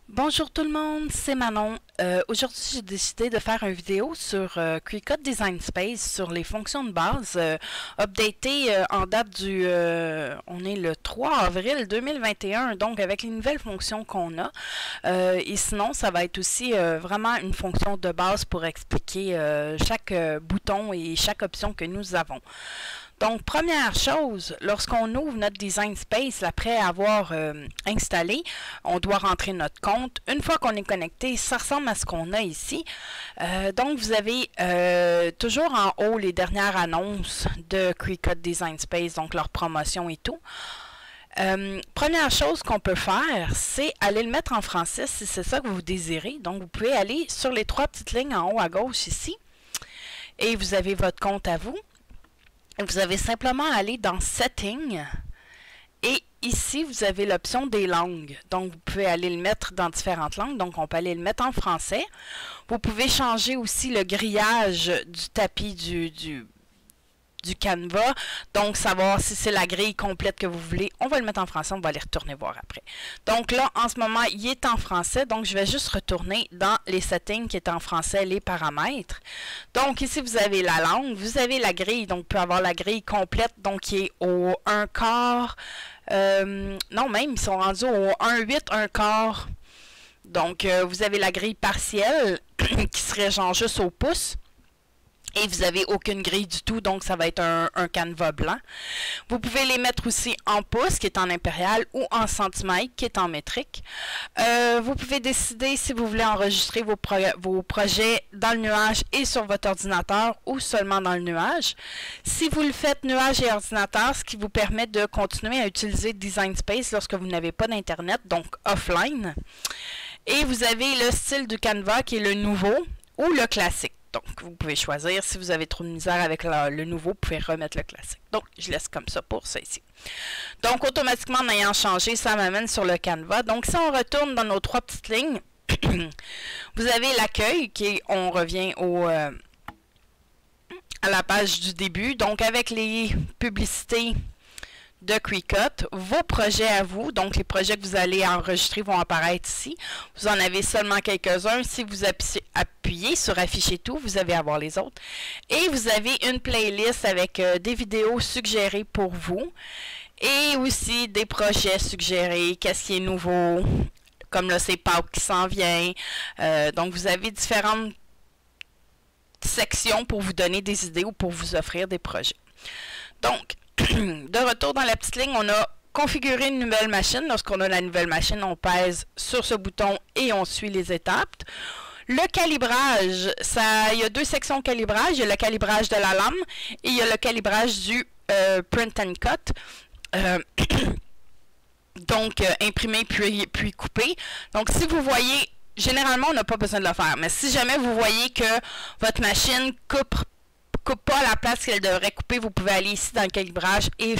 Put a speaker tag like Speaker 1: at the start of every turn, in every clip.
Speaker 1: Bonjour tout le monde, c'est Manon. Aujourd'hui, j'ai décidé de faire une vidéo sur Cricut Design Space, sur les fonctions de base, updatées en date du... on est le 3 avril 2021, donc avec les nouvelles fonctions qu'on a. Et sinon, ça va être aussi vraiment une fonction de base pour expliquer chaque bouton et chaque option que nous avons. Donc, première chose, lorsqu'on ouvre notre Design Space, après avoir installé, on doit rentrer notre compte. Une fois qu'on est connecté, ça ressemble à ce qu'on a ici. Donc, vous avez toujours en haut les dernières annonces de Cricut Design Space, donc leur promotion et tout. Première chose qu'on peut faire, c'est aller le mettre en français si c'est ça que vous désirez. Donc, vous pouvez aller sur les trois petites lignes en haut à gauche ici et vous avez votre compte à vous. Vous avez simplement à aller dans Settings et ici vous avez l'option des langues. Donc vous pouvez aller le mettre dans différentes langues. Donc on peut aller le mettre en français. Vous pouvez changer aussi le grillage du tapis du Canva, donc savoir si c'est la grille complète que vous voulez. On va le mettre en français, on va aller retourner voir après. Donc là, en ce moment, il est en français, donc je vais juste retourner dans les settings qui est en français, les paramètres. Donc ici, vous avez la langue, vous avez la grille, donc vous pouvez avoir la grille complète, donc qui est au 1/4, non même, ils sont rendus au 1/8, 1/4. Donc vous avez la grille partielle, qui serait genre juste au pouce. Et vous n'avez aucune grille du tout, donc ça va être un canevas blanc. Vous pouvez les mettre aussi en pouces, qui est en impérial, ou en centimètres, qui est en métrique. Vous pouvez décider si vous voulez enregistrer vos projets dans le nuage et sur votre ordinateur, ou seulement dans le nuage. Si vous le faites nuage et ordinateur, ce qui vous permet de continuer à utiliser Design Space lorsque vous n'avez pas d'Internet, donc offline. Et vous avez le style du canevas, qui est le nouveau, ou le classique. Donc, vous pouvez choisir. Si vous avez trop de misère avec le nouveau, vous pouvez remettre le classique. Donc, je laisse comme ça pour ça ici. Donc, automatiquement, en ayant changé, ça m'amène sur le canevas. Donc, si on retourne dans nos trois petites lignes, vous avez l'accueil, on revient à la page du début. Donc, avec les publicités de Cricut, vos projets à vous, donc les projets que vous allez enregistrer vont apparaître ici. Vous en avez seulement quelques-uns. Si vous appuyez sur afficher tout, vous allez avoir les autres. Et vous avez une playlist avec des vidéos suggérées pour vous et aussi des projets suggérés, qu'est-ce qui est nouveau, comme là c'est Pâques qui s'en vient. Donc vous avez différentes sections pour vous donner des idées ou pour vous offrir des projets. Donc, de retour dans la petite ligne, on a configuré une nouvelle machine. Lorsqu'on a la nouvelle machine, on pèse sur ce bouton et on suit les étapes. Le calibrage, il y a deux sections de calibrage. Il y a le calibrage de la lame et il y a le calibrage du print and cut. Donc, imprimer puis couper. Donc, si vous voyez, généralement, on n'a pas besoin de le faire. Mais si jamais vous voyez que votre machine coupe pas à la place qu'elle devrait couper, vous pouvez aller ici dans le calibrage et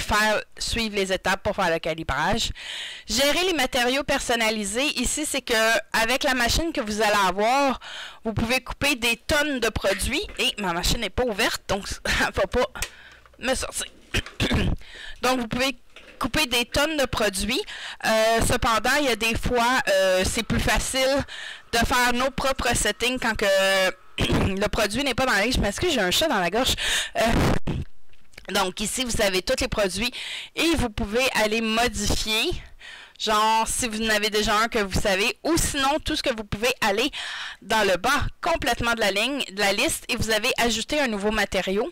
Speaker 1: suivre les étapes pour faire le calibrage. Gérer les matériaux personnalisés, ici c'est que avec la machine que vous allez avoir, vous pouvez couper des tonnes de produits et ma machine n'est pas ouverte, donc elle ne va pas me sortir. Donc vous pouvez couper des tonnes de produits. Cependant, il y a des fois, c'est plus facile de faire nos propres settings quand que le produit n'est pas dans la liste. Je m'excuse, j'ai un chat dans la gorge. Donc ici, vous avez tous les produits et vous pouvez aller modifier. Genre, si vous en avez déjà un que vous savez, ou sinon, tout ce que vous pouvez aller dans le bas complètement de la liste et vous avez ajouté un nouveau matériau.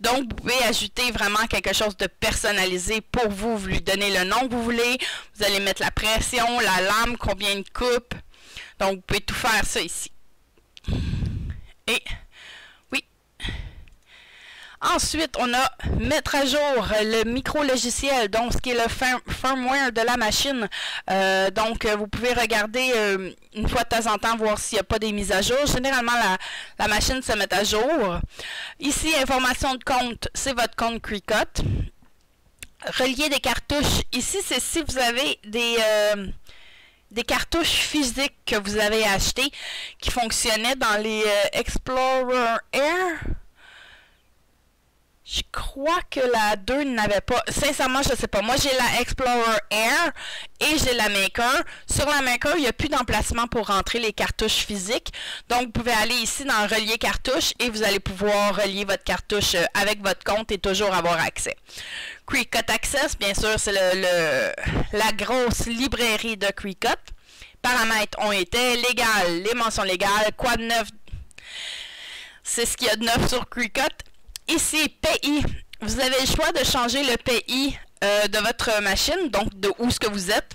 Speaker 1: Donc, vous pouvez ajouter vraiment quelque chose de personnalisé pour vous. Vous lui donnez le nom que vous voulez. Vous allez mettre la pression, la lame, combien de coupes. Donc, vous pouvez tout faire ça ici. Et, oui. Ensuite, on a mettre à jour le micro-logiciel, donc ce qui est le firmware de la machine. Donc, vous pouvez regarder une fois de temps en temps, voir s'il n'y a pas des mises à jour. Généralement, la machine se met à jour. Ici, information de compte, c'est votre compte Cricut. Relier des cartouches. Ici, c'est si vous avez des cartouches physiques que vous avez achetées qui fonctionnaient dans les Explorer Air. Je crois que la 2 n'avait pas. Sincèrement, je sais pas. Moi, j'ai la Explorer Air et j'ai la Maker. Sur la Maker, il n'y a plus d'emplacement pour rentrer les cartouches physiques. Donc, vous pouvez aller ici dans Relier cartouche et vous allez pouvoir relier votre cartouche avec votre compte et toujours avoir accès. Cricut Access, bien sûr, c'est la grosse librairie de Cricut. Paramètres ont été légal, les mentions légales, quoi de neuf? C'est ce qu'il y a de neuf sur Cricut. Ici, pays. Vous avez le choix de changer le pays de votre machine, donc de où ce que vous êtes.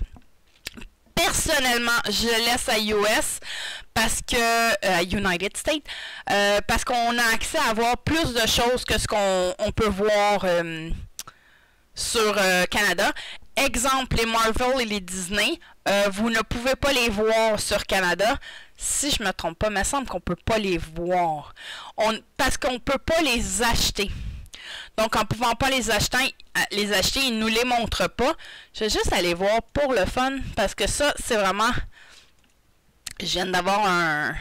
Speaker 1: Personnellement, je laisse à US parce que United States parce qu'on a accès à voir plus de choses que ce qu'on peut voir sur Canada. Exemple, les Marvel et les Disney, vous ne pouvez pas les voir sur Canada. Si je me trompe pas, il me semble qu'on peut pas les voir. Parce qu'on peut pas les acheter. Donc, en pouvant pas les acheter, ils nous les montrent pas. Je vais juste aller voir pour le fun, parce que ça, c'est vraiment... Je viens d'avoir un...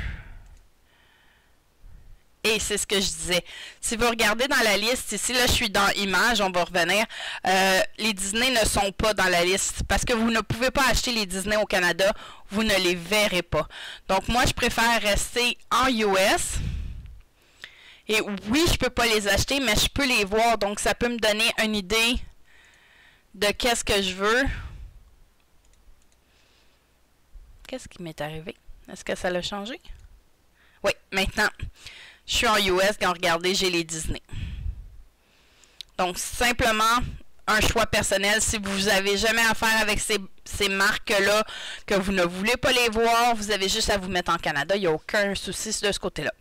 Speaker 1: Et c'est ce que je disais. Si vous regardez dans la liste, ici, là, je suis dans Images, on va revenir. Les Disney ne sont pas dans la liste parce que vous ne pouvez pas acheter les Disney au Canada. Vous ne les verrez pas. Donc, moi, je préfère rester en US. Et oui, je peux pas les acheter, mais je peux les voir. Donc, ça peut me donner une idée de qu'est-ce que je veux. Qu'est-ce qui m'est arrivé? Est-ce que ça l'a changé? Oui, maintenant... Je suis en US, quand regardez, j'ai les Disney. Donc, simplement un choix personnel. Si vous n'avez jamais affaire avec ces marques-là, que vous ne voulez pas les voir, vous avez juste à vous mettre en Canada. Il n'y a aucun souci de ce côté-là.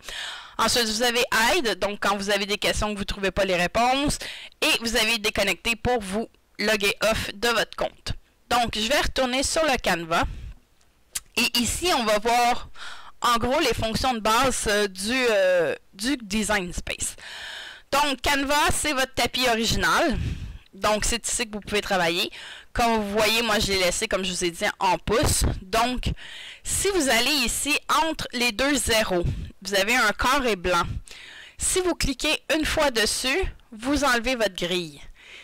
Speaker 1: Ensuite, vous avez Aide, donc quand vous avez des questions que vous ne trouvez pas les réponses. Et vous avez Déconnecter pour vous loguer off de votre compte. Donc, je vais retourner sur le Canva. Et ici, on va voir... En gros, les fonctions de base du Design Space. Donc, Canva, c'est votre tapis original. Donc, c'est ici que vous pouvez travailler. Comme vous voyez, moi, je l'ai laissé, comme je vous ai dit, en pouces. Donc, si vous allez ici, entre les deux zéros, vous avez un carré blanc. Si vous cliquez une fois dessus, vous enlevez votre grille.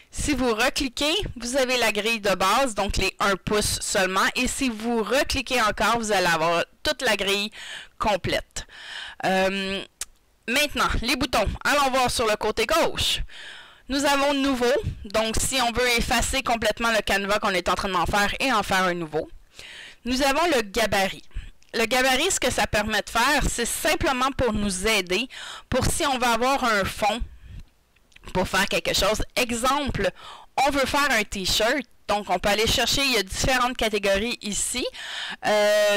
Speaker 1: Si vous recliquez, vous avez la grille de base, donc les 1 pouce seulement. Et si vous recliquez encore, vous allez avoir toute la grille complète. Maintenant, les boutons. Allons voir sur le côté gauche. Nous avons Nouveau. Donc, si on veut effacer complètement le canevas qu'on est en train d'en faire et en faire un nouveau. Nous avons le gabarit. Le gabarit, ce que ça permet de faire, c'est simplement pour nous aider, pour si on veut avoir un fond, pour faire quelque chose. Exemple, on veut faire un t-shirt, donc on peut aller chercher, il y a différentes catégories ici.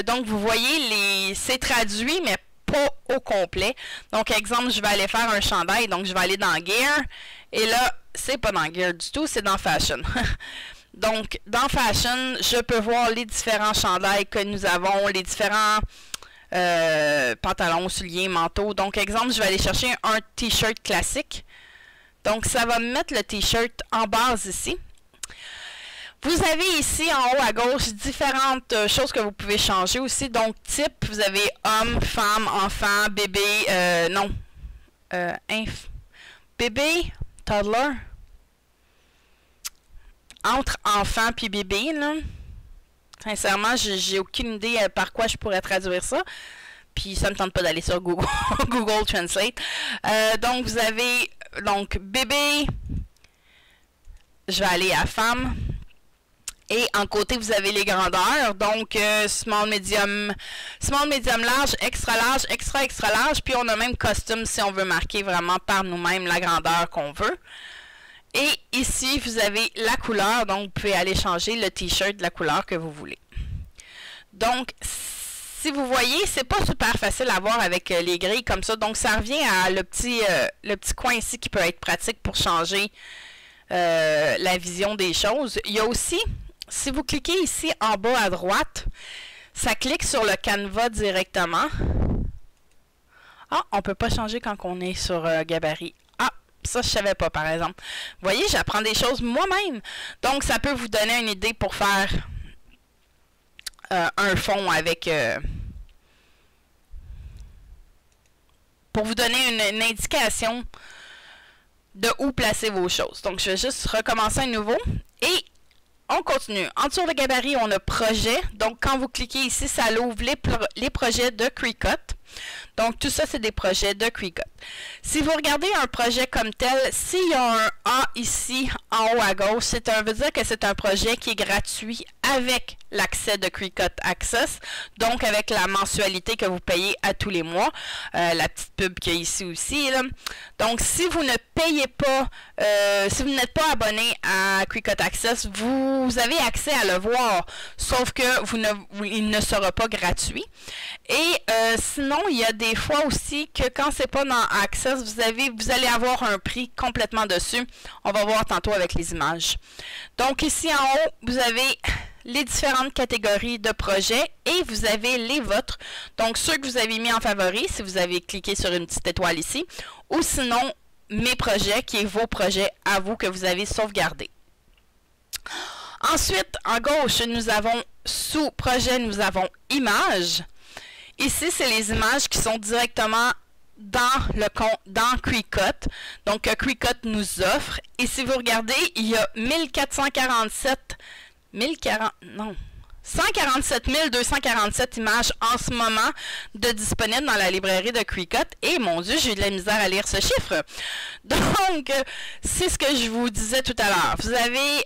Speaker 1: Donc vous voyez, c'est traduit, mais pas au complet. Donc exemple, je vais aller faire un chandail, donc je vais aller dans Gear, et là, c'est pas dans Gear du tout, c'est dans Fashion. Donc, dans Fashion, je peux voir les différents chandails que nous avons, les différents pantalons, souliers, manteaux. Donc exemple, je vais aller chercher un t-shirt classique. Donc, ça va mettre le t-shirt en base ici. Vous avez ici, en haut à gauche, différentes choses que vous pouvez changer aussi. Donc, type, vous avez homme, femme, enfant, bébé, bébé, toddler. Entre enfant puis bébé, là. Sincèrement, j'ai aucune idée par quoi je pourrais traduire ça. Puis, ça ne me tente pas d'aller sur Google, Google Translate. Donc, vous avez... Donc, bébé, je vais aller à femme. Et en côté, vous avez les grandeurs. Donc, small, medium, large, extra, extra large. Puis, on a même custom si on veut marquer vraiment par nous-mêmes la grandeur qu'on veut. Et ici, vous avez la couleur. Donc, vous pouvez aller changer le t-shirt de la couleur que vous voulez. Donc, si vous voyez, c'est pas super facile à voir avec les grilles comme ça. Donc, ça revient à le petit coin ici qui peut être pratique pour changer la vision des choses. Il y a aussi, si vous cliquez ici en bas à droite, ça clique sur le canevas directement. Ah, on peut pas changer quand on est sur gabarit. Ah, ça, je savais pas, par exemple. Vous voyez, j'apprends des choses moi-même. Donc, ça peut vous donner une idée pour faire... un fond avec... pour vous donner une indication de où placer vos choses. Donc, je vais juste recommencer à nouveau et on continue. En dessous de gabarit, on a projet. Donc, quand vous cliquez ici, ça l'ouvre les projets de Cricut. Donc, tout ça, c'est des projets de Cricut. Si vous regardez un projet comme tel, s'il y a un A ici, en haut à gauche, ça veut dire que c'est un projet qui est gratuit avec l'accès de Cricut Access, donc avec la mensualité que vous payez à tous les mois. La petite pub qu'il y a ici aussi, là. Donc, si vous ne payez pas, si vous n'êtes pas abonné à Cricut Access, vous avez accès à le voir, sauf que il ne sera pas gratuit. Et sinon, il y a des fois aussi que quand c'est pas dans Access, vous allez avoir un prix complètement dessus. On va voir tantôt avec les images. Donc ici en haut, vous avez les différentes catégories de projets et vous avez les vôtres. Donc ceux que vous avez mis en favori, si vous avez cliqué sur une petite étoile ici, ou sinon mes projets, qui est vos projets à vous que vous avez sauvegardés. Ensuite, en gauche, nous avons sous projet, nous avons images. Ici, c'est les images qui sont directement dans Cricut. Donc, Cricut nous offre. Et si vous regardez, il y a 147 247 images en ce moment de disponibles dans la librairie de Cricut. Et mon Dieu, j'ai eu de la misère à lire ce chiffre. Donc, c'est ce que je vous disais tout à l'heure. Vous avez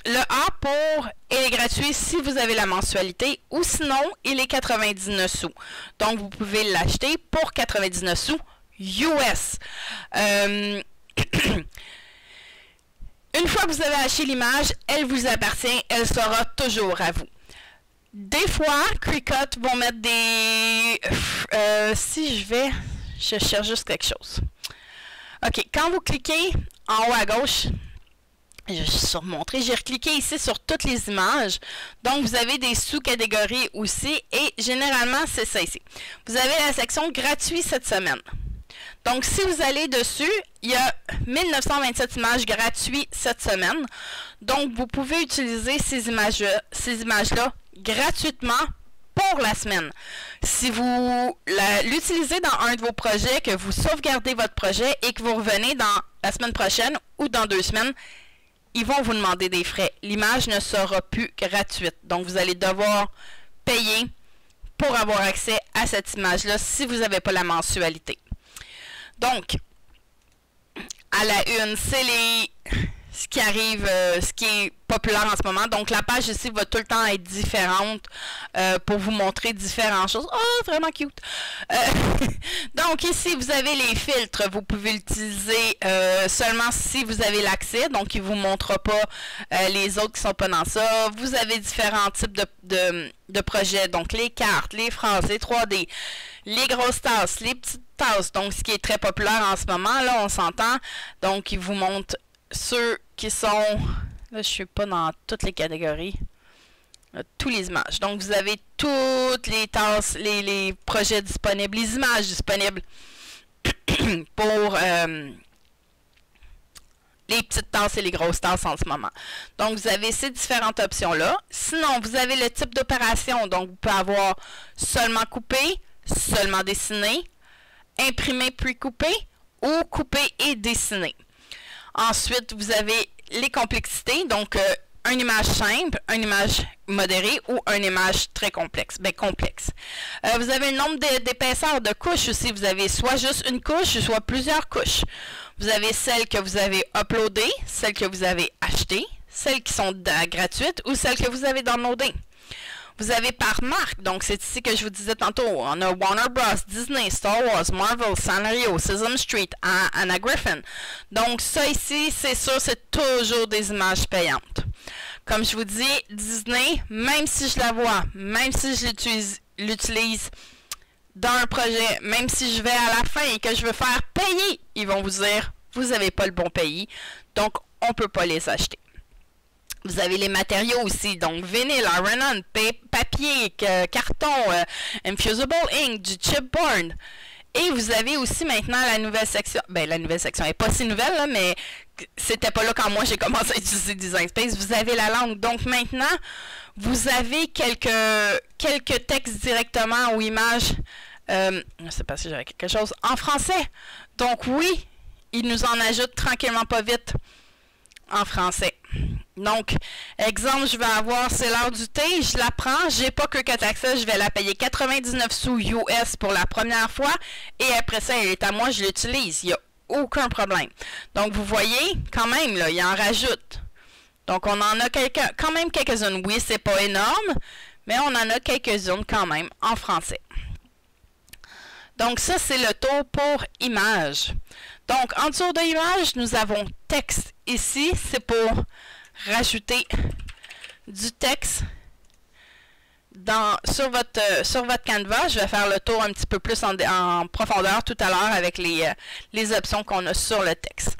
Speaker 1: le A pour il est gratuit si vous avez la mensualité ou sinon, il est 99 sous. Donc, vous pouvez l'acheter pour 99 sous US. Une fois que vous avez acheté l'image, elle vous appartient, elle sera toujours à vous. Des fois, Cricut vont mettre des... je cherche juste quelque chose. OK, quand vous cliquez en haut à gauche, je vais surmontrer, j'ai recliqué ici sur toutes les images. Donc, vous avez des sous-catégories aussi et généralement, c'est ça ici. Vous avez la section gratuit cette semaine. Donc, si vous allez dessus, il y a 1927 images gratuites cette semaine. Donc, vous pouvez utiliser ces images-là gratuitement pour la semaine. Si vous l'utilisez dans un de vos projets, que vous sauvegardez votre projet et que vous revenez dans la semaine prochaine ou dans 2 semaines, ils vont vous demander des frais. L'image ne sera plus gratuite. Donc, vous allez devoir payer pour avoir accès à cette image-là si vous n'avez pas la mensualité. Donc, à la une, c'est ce qui arrive, ce qui est populaire en ce moment. Donc, la page ici va tout le temps être différente pour vous montrer différentes choses. Oh, vraiment cute! Donc, ici, vous avez les filtres. Vous pouvez l'utiliser seulement si vous avez l'accès. Donc, il ne vous montrera pas les autres qui ne sont pas dans ça. Vous avez différents types de projets. Donc, les cartes, les phrases, les 3D, les grosses tasses, les petites tasses. Donc, ce qui est très populaire en ce moment, là, on s'entend. Donc, il vous montre ceux qui sont... Là, je ne suis pas dans toutes les catégories. Toutes les images. Donc, vous avez toutes les tasses, les projets disponibles, les images disponibles pour les petites tasses et les grosses tasses en ce moment. Donc, vous avez ces différentes options-là. Sinon, vous avez le type d'opération. Donc, vous pouvez avoir seulement coupé, seulement dessiné, imprimé puis coupé ou coupé et dessiné. Ensuite, vous avez les complexités, donc une image simple, une image modérée ou une image très complexe. Complexe. Vous avez le nombre d'épaisseurs de couches aussi. Vous avez soit juste une couche, soit plusieurs couches. Vous avez celles que vous avez uploadées, celles que vous avez achetées, celles qui sont gratuites ou celles que vous avez downloadées. Vous avez par marque, donc c'est ici que je vous disais tantôt, on a Warner Bros, Disney, Star Wars, Marvel, Sanrio, Sesame Street, Anna Griffin. Donc ça ici, c'est sûr, c'est toujours des images payantes. Comme je vous dis, Disney, même si je la vois, même si je l'utilise dans un projet, même si je vais à la fin et que je veux faire payer, ils vont vous dire, vous n'avez pas le bon pays, donc on ne peut pas les acheter. Vous avez les matériaux aussi, donc vinyle, iron-on, papier, carton, infusible ink, du chipboard. Et vous avez aussi maintenant la nouvelle section. Ben, la nouvelle section n'est pas si nouvelle, là, mais c'était pas là quand moi j'ai commencé à utiliser Design Space. Vous avez la langue. Donc maintenant, vous avez quelques textes directement ou images. Je sais pas si j'avais quelque chose en français. Donc oui, il nous en ajoute tranquillement pas vite en français. Donc, exemple, je vais avoir c'est l'heure du thé, je la prends, j'ai pas Cricut Access, je vais la payer 99 sous US pour la première fois et après ça, elle est à moi, je l'utilise. Il n'y a aucun problème. Donc, vous voyez, quand même, là, il en rajoute. Donc, on en a quand même quelques-unes. Oui, c'est pas énorme, mais on en a quelques-unes quand même en français. Donc, ça, c'est le tour pour image. Donc, en dessous de image, nous avons texte ici. C'est pour rajouter du texte sur votre Canva. Je vais faire le tour un petit peu plus en profondeur tout à l'heure avec les options qu'on a sur le texte.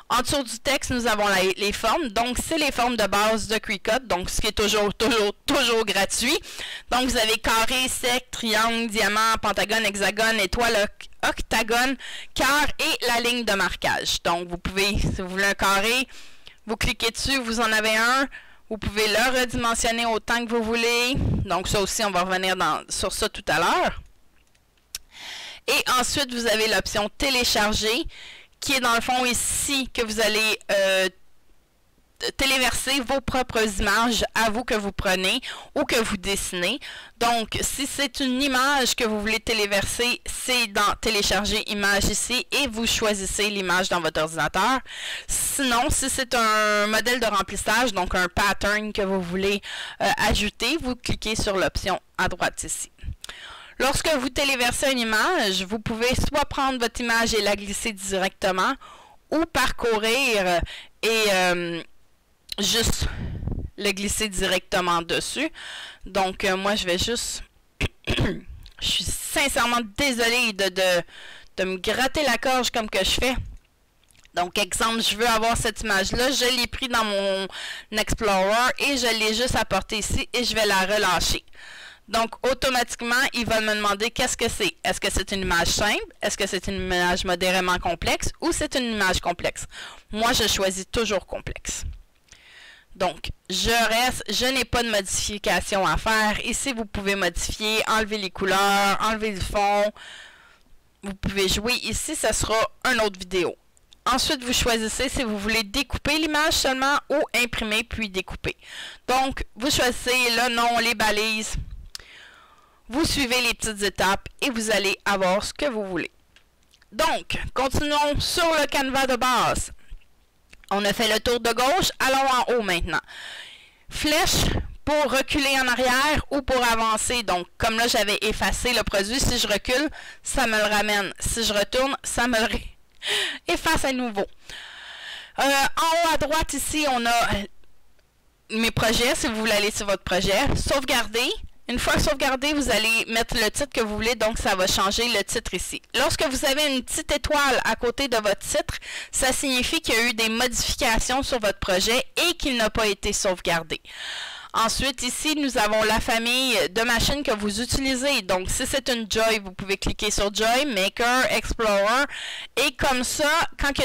Speaker 1: En dessous du texte, nous avons les formes. Donc, c'est les formes de base de Cricut. Donc, ce qui est toujours gratuit. Donc, vous avez carré, cercle, triangle, diamant, pentagone, hexagone, étoile, octagone, cœur et la ligne de marquage. Donc, vous pouvez, si vous voulez un carré, vous cliquez dessus, vous en avez un. Vous pouvez le redimensionner autant que vous voulez. Donc, ça aussi, on va revenir sur ça tout à l'heure. Et ensuite, vous avez l'option télécharger, qui est dans le fond ici que vous allez téléverser vos propres images à vous que vous prenez ou que vous dessinez. Donc, si c'est une image que vous voulez téléverser, c'est dans télécharger image ici et vous choisissez l'image dans votre ordinateur. Sinon, si c'est un modèle de remplissage, donc un pattern que vous voulez ajouter, vous cliquez sur l'option à droite ici. Lorsque vous téléversez une image, vous pouvez soit prendre votre image et la glisser directement ou parcourir et juste le glisser directement dessus. Donc, moi, je vais juste... je suis sincèrement désolée de me gratter la gorge comme que je fais. Donc, exemple, je veux avoir cette image-là, je l'ai pris dans mon Explorer et je l'ai juste apporté ici et je vais la relâcher. Donc, automatiquement, il va me demander qu'est-ce que c'est. Est-ce que c'est une image simple? Est-ce que c'est une image modérément complexe? Ou c'est une image complexe? Moi, je choisis toujours complexe. Donc, je n'ai pas de modification à faire. Ici, vous pouvez modifier, enlever les couleurs, enlever le fond. Vous pouvez jouer. Ici, ce sera une autre vidéo. Ensuite, vous choisissez si vous voulez découper l'image seulement ou imprimer puis découper. Donc, vous choisissez le nom, les balises. Vous suivez les petites étapes et vous allez avoir ce que vous voulez. Donc, continuons sur le Canva de base. On a fait le tour de gauche, allons en haut maintenant. Flèche pour reculer en arrière ou pour avancer. Donc, comme là, j'avais effacé le produit, si je recule, ça me le ramène. Si je retourne, ça me le efface à nouveau. En haut à droite, ici, on a mes projets, si vous voulez aller sur votre projet. Sauvegarder. Une fois sauvegardé, vous allez mettre le titre que vous voulez, donc ça va changer le titre ici. Lorsque vous avez une petite étoile à côté de votre titre, ça signifie qu'il y a eu des modifications sur votre projet et qu'il n'a pas été sauvegardé. Ensuite, ici, nous avons la famille de machines que vous utilisez. Donc, si c'est une Joy, vous pouvez cliquer sur Joy, Maker, Explorer. Et comme ça, quand il y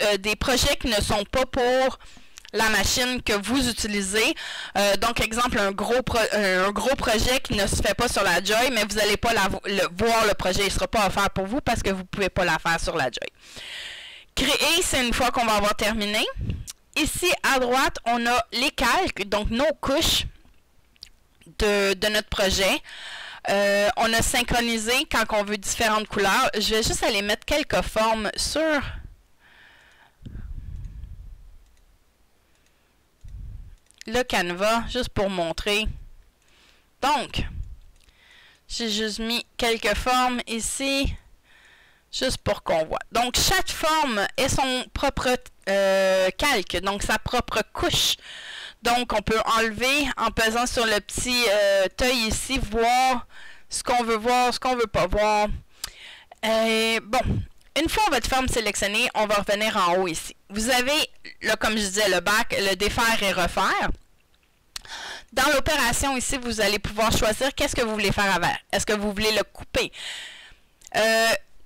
Speaker 1: a des projets qui ne sont pas pour la machine que vous utilisez. Donc, exemple, un gros projet qui ne se fait pas sur la Joy, mais vous n'allez pas voir le projet. Il ne sera pas offert pour vous parce que vous ne pouvez pas la faire sur la Joy. Créer, c'est une fois qu'on va avoir terminé. Ici, à droite, on a les calques, donc nos couches de notre projet. On a synchronisé quand on veut différentes couleurs. Je vais juste aller mettre quelques formes sur le Canva, juste pour montrer. Donc, j'ai juste mis quelques formes ici, juste pour qu'on voit. Donc, chaque forme est son propre calque, donc sa propre couche. Donc, on peut enlever en pesant sur le petit œil ici, voir ce qu'on veut voir, ce qu'on veut pas voir. Bon, une fois votre forme sélectionnée, on va revenir en haut ici. Vous avez, là, comme je disais, le back, le défaire et refaire. Dans l'opération ici, vous allez pouvoir choisir qu'est-ce que vous voulez faire avec. Est-ce que vous voulez le couper?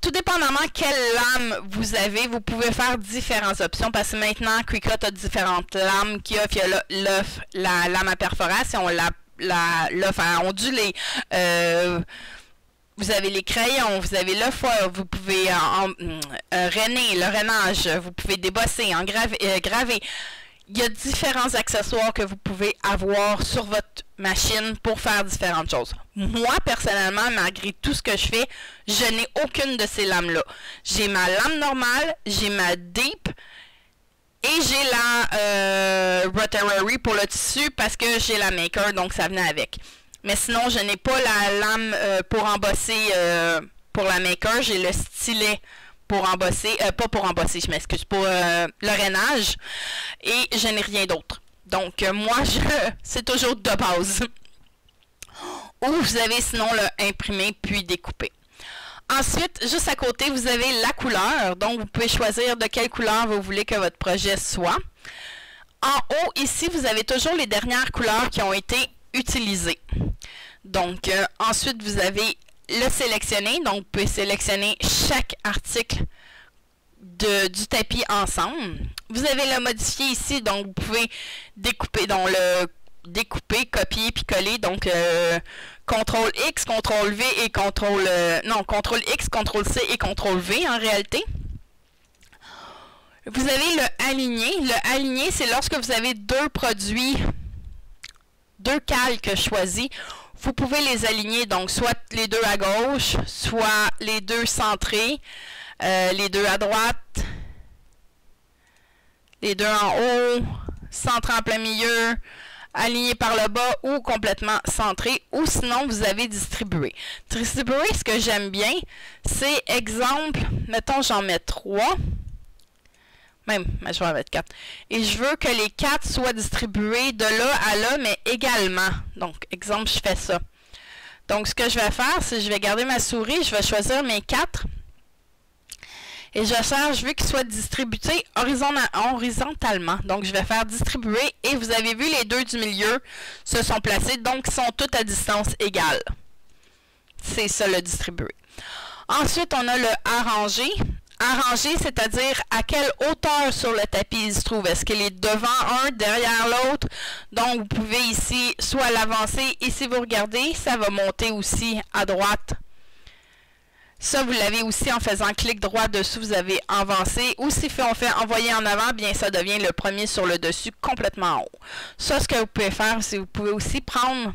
Speaker 1: Tout dépendamment quelle lame vous avez, vous pouvez faire différentes options parce que maintenant, Cricut a différentes lames qui offrent. Il y a la lame à perforation, l'offre à onduler. vous avez les crayons, vous avez le foil, vous pouvez rainer, le rainage, vous pouvez débosser, graver. Il y a différents accessoires que vous pouvez avoir sur votre machine pour faire différentes choses. Moi, personnellement, malgré tout ce que je fais, je n'ai aucune de ces lames-là. J'ai ma lame normale, j'ai ma deep et j'ai la rotary pour le tissu parce que j'ai la maker, donc ça venait avec. Mais sinon, je n'ai pas la lame pour embosser pour la maker. J'ai le stylet pour embosser. Pas pour embosser, je m'excuse, pour le rainage. Et je n'ai rien d'autre. Donc, moi, c'est toujours de base. Ou vous avez sinon le imprimé puis découpé. Ensuite, juste à côté, vous avez la couleur. Donc, vous pouvez choisir de quelle couleur vous voulez que votre projet soit. En haut, ici, vous avez toujours les dernières couleurs qui ont été utilisées. Donc, ensuite, vous avez le sélectionner. Donc, vous pouvez sélectionner chaque article du tapis ensemble. Vous avez le modifier ici. Donc, vous pouvez découper, donc le découper, copier puis coller. Donc, CTRL X, CTRL V et CTRL X, CTRL C et CTRL V en réalité. Vous avez le aligner. Le aligner, c'est lorsque vous avez deux produits, deux calques choisis, vous pouvez les aligner, donc soit les deux à gauche, soit les deux centrés, les deux à droite, les deux en haut, centré en plein milieu, aligné par le bas ou complètement centré, ou sinon vous avez distribué. Distribuer, ce que j'aime bien, c'est exemple, mettons j'en mets 3. Même, mais je vais en mettre 4. Et je veux que les 4 soient distribués de là à là, mais également. Donc, exemple, je fais ça. Donc, ce que je vais faire, c'est que je vais garder ma souris, je vais choisir mes 4. Et je veux qu'ils soient distribués horizontalement. Donc, je vais faire distribuer. Et vous avez vu, les deux du milieu se sont placés. Donc, ils sont tous à distance égale. C'est ça, le distribuer. Ensuite, on a le arranger. Arranger, c'est-à-dire à quelle hauteur sur le tapis il se trouve. Est-ce qu'il est devant un, derrière l'autre? Donc, vous pouvez ici soit l'avancer. Et si vous regardez, ça va monter aussi à droite. Ça, vous l'avez aussi en faisant clic droit dessus, vous avez avancé. Ou si on fait envoyer en avant, bien ça devient le premier sur le dessus, complètement en haut. Ça, ce que vous pouvez faire, c'est que vous pouvez aussi prendre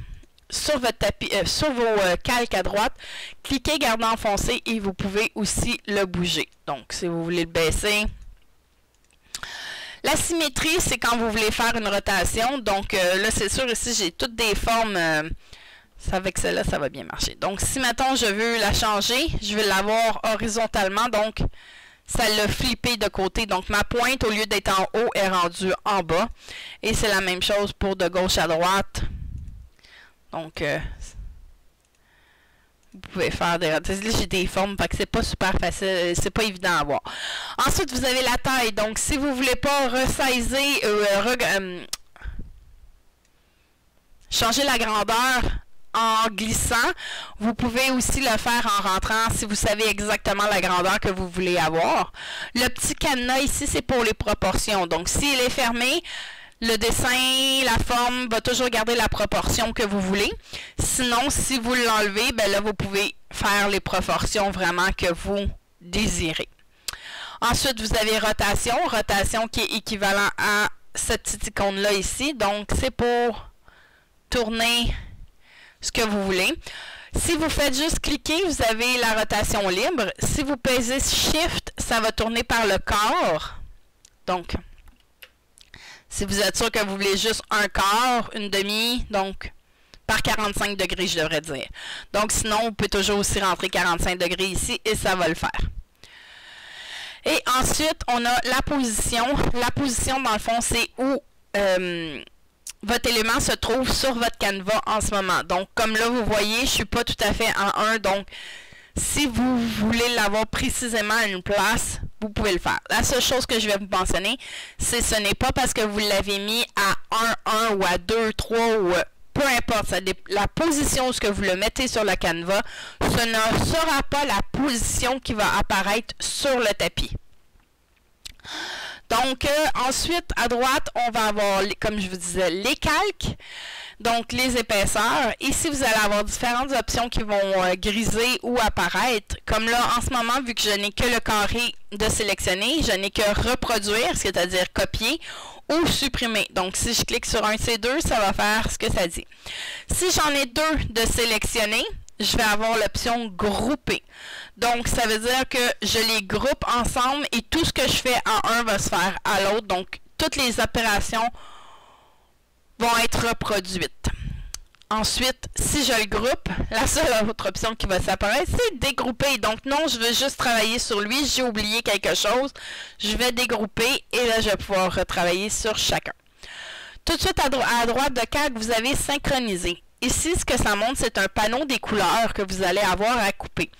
Speaker 1: sur votre tapis, sur vos calques à droite, cliquez, gardez enfoncé et vous pouvez aussi le bouger. Donc, si vous voulez le baisser. La symétrie, c'est quand vous voulez faire une rotation. Donc, là, c'est sûr, ici, j'ai toutes des formes. Avec celle-là, ça va bien marcher. Donc, si, mettons, je veux la changer, je vais l'avoir horizontalement. Donc, ça l'a flippé de côté. Donc, ma pointe, au lieu d'être en haut, est rendue en bas. Et c'est la même chose pour de gauche à droite. Donc, vous pouvez faire des... Là, j'ai des formes, fait que c'est pas super facile, c'est pas évident à voir. Ensuite, vous avez la taille. Donc, si vous voulez pas resizer, changer la grandeur en glissant, vous pouvez aussi le faire en rentrant si vous savez exactement la grandeur que vous voulez avoir. Le petit cadenas ici, c'est pour les proportions. Donc, s'il est fermé, le dessin, la forme va toujours garder la proportion que vous voulez. Sinon, si vous l'enlevez, ben là, vous pouvez faire les proportions vraiment que vous désirez. Ensuite, vous avez rotation. Rotation qui est équivalent à cette petite icône-là ici. Donc, c'est pour tourner ce que vous voulez. Si vous faites juste cliquer, vous avez la rotation libre. Si vous pesez Shift, ça va tourner par le quart. Donc, si vous êtes sûr que vous voulez juste un quart, une demi, donc par 45 degrés, je devrais dire. Donc, sinon, vous pouvez toujours aussi rentrer 45 degrés ici et ça va le faire. Et ensuite, on a la position. La position, dans le fond, c'est où votre élément se trouve sur votre canevas en ce moment. Donc, comme là, vous voyez, je ne suis pas tout à fait en 1. Donc, si vous voulez l'avoir précisément à une place, vous pouvez le faire. La seule chose que je vais vous mentionner, c'est que ce n'est pas parce que vous l'avez mis à 1, 1 ou à 2, 3 ou peu importe. La position où vous le mettez sur le canevas, ce ne sera pas la position qui va apparaître sur le tapis. Donc, ensuite, à droite, on va avoir, comme je vous disais, les calques. Donc, les épaisseurs. Ici, vous allez avoir différentes options qui vont griser ou apparaître. Comme là, en ce moment, vu que je n'ai que le carré de sélectionner, je n'ai que reproduire, c'est-à-dire copier ou supprimer. Donc, si je clique sur un de ces deux, ça va faire ce que ça dit. Si j'en ai deux de sélectionner, je vais avoir l'option grouper. Donc, ça veut dire que je les groupe ensemble et tout ce que je fais en un va se faire à l'autre. Donc, toutes les opérations vont être reproduites. Ensuite, si je le groupe, la seule autre option qui va s'apparaître, c'est dégrouper. Donc non, je veux juste travailler sur lui, j'ai oublié quelque chose, je vais dégrouper et là, je vais pouvoir retravailler sur chacun. Tout de suite à droite de calque, vous avez synchroniser. Ici, ce que ça montre, c'est un panneau des couleurs que vous allez avoir à couper.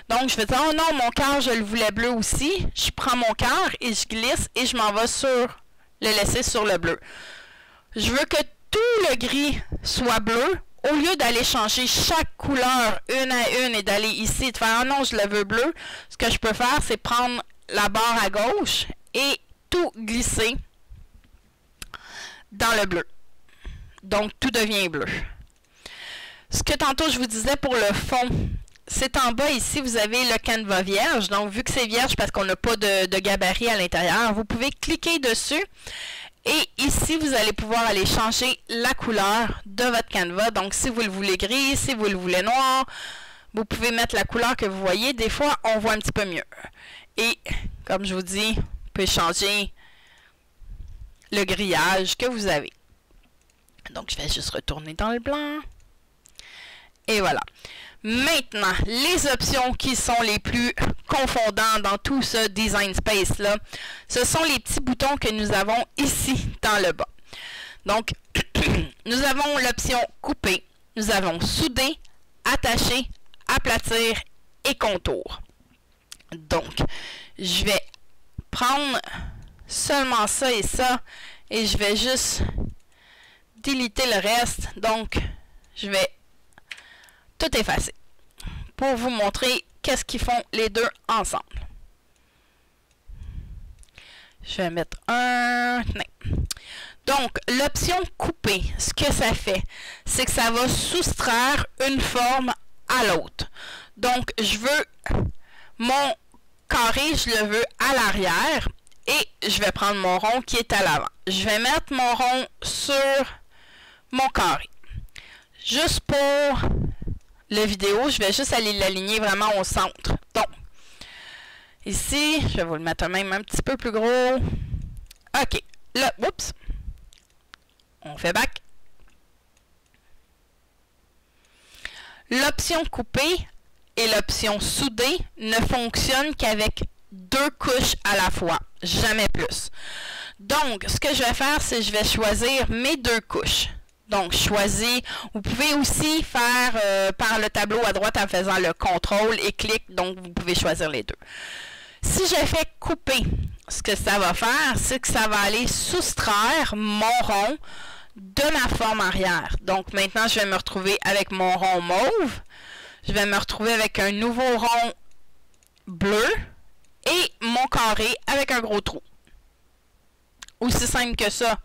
Speaker 1: Donc, je vais dire, oh non, mon cœur, je le voulais bleu aussi. Je prends mon cœur et je glisse et je m'en vais le laisser sur le bleu. Je veux que tout le gris soit bleu. Au lieu d'aller changer chaque couleur une à une et d'aller ici et de faire « Ah non, je le veux bleu », ce que je peux faire, c'est prendre la barre à gauche et tout glisser dans le bleu. Donc, tout devient bleu. Ce que tantôt je vous disais pour le fond, c'est en bas ici, vous avez le canevas vierge. Donc, vu que c'est vierge parce qu'on n'a pas de gabarit à l'intérieur, vous pouvez cliquer dessus. Et ici, vous allez pouvoir aller changer la couleur de votre canevas. Donc, si vous le voulez gris, si vous le voulez noir, vous pouvez mettre la couleur que vous voyez. Des fois, on voit un petit peu mieux. Et, comme je vous dis, vous pouvez changer le grillage que vous avez. Donc, je vais juste retourner dans le blanc. Et voilà. Maintenant, les options qui sont les plus confondantes dans tout ce design space-là, ce sont les petits boutons que nous avons ici dans le bas. Donc, nous avons l'option couper, nous avons souder, attacher, aplatir et contour. Donc, je vais prendre seulement ça et ça et je vais juste déliter le reste. Donc, je vais tout effacer pour vous montrer qu'est-ce qu'ils font les deux ensemble. Je vais mettre un... Donc, l'option couper, ce que ça fait, c'est que ça va soustraire une forme à l'autre. Donc, je veux mon carré, je le veux à l'arrière et je vais prendre mon rond qui est à l'avant. Je vais mettre mon rond sur mon carré. Juste pour la vidéo, je vais juste aller l'aligner vraiment au centre. Donc, ici, je vais vous le mettre même un petit peu plus gros. OK. Là, oups. On fait back. L'option couper et l'option souder ne fonctionnent qu'avec deux couches à la fois, jamais plus. Donc, ce que je vais faire, c'est que je vais choisir mes deux couches. Donc, choisis. Vous pouvez aussi faire par le tableau à droite en faisant le contrôle et clic. Donc, vous pouvez choisir les deux. Si je fais couper, ce que ça va faire, c'est que ça va aller soustraire mon rond de ma forme arrière. Donc, maintenant, je vais me retrouver avec mon rond mauve. Je vais me retrouver avec un nouveau rond bleu et mon carré avec un gros trou. Aussi simple que ça.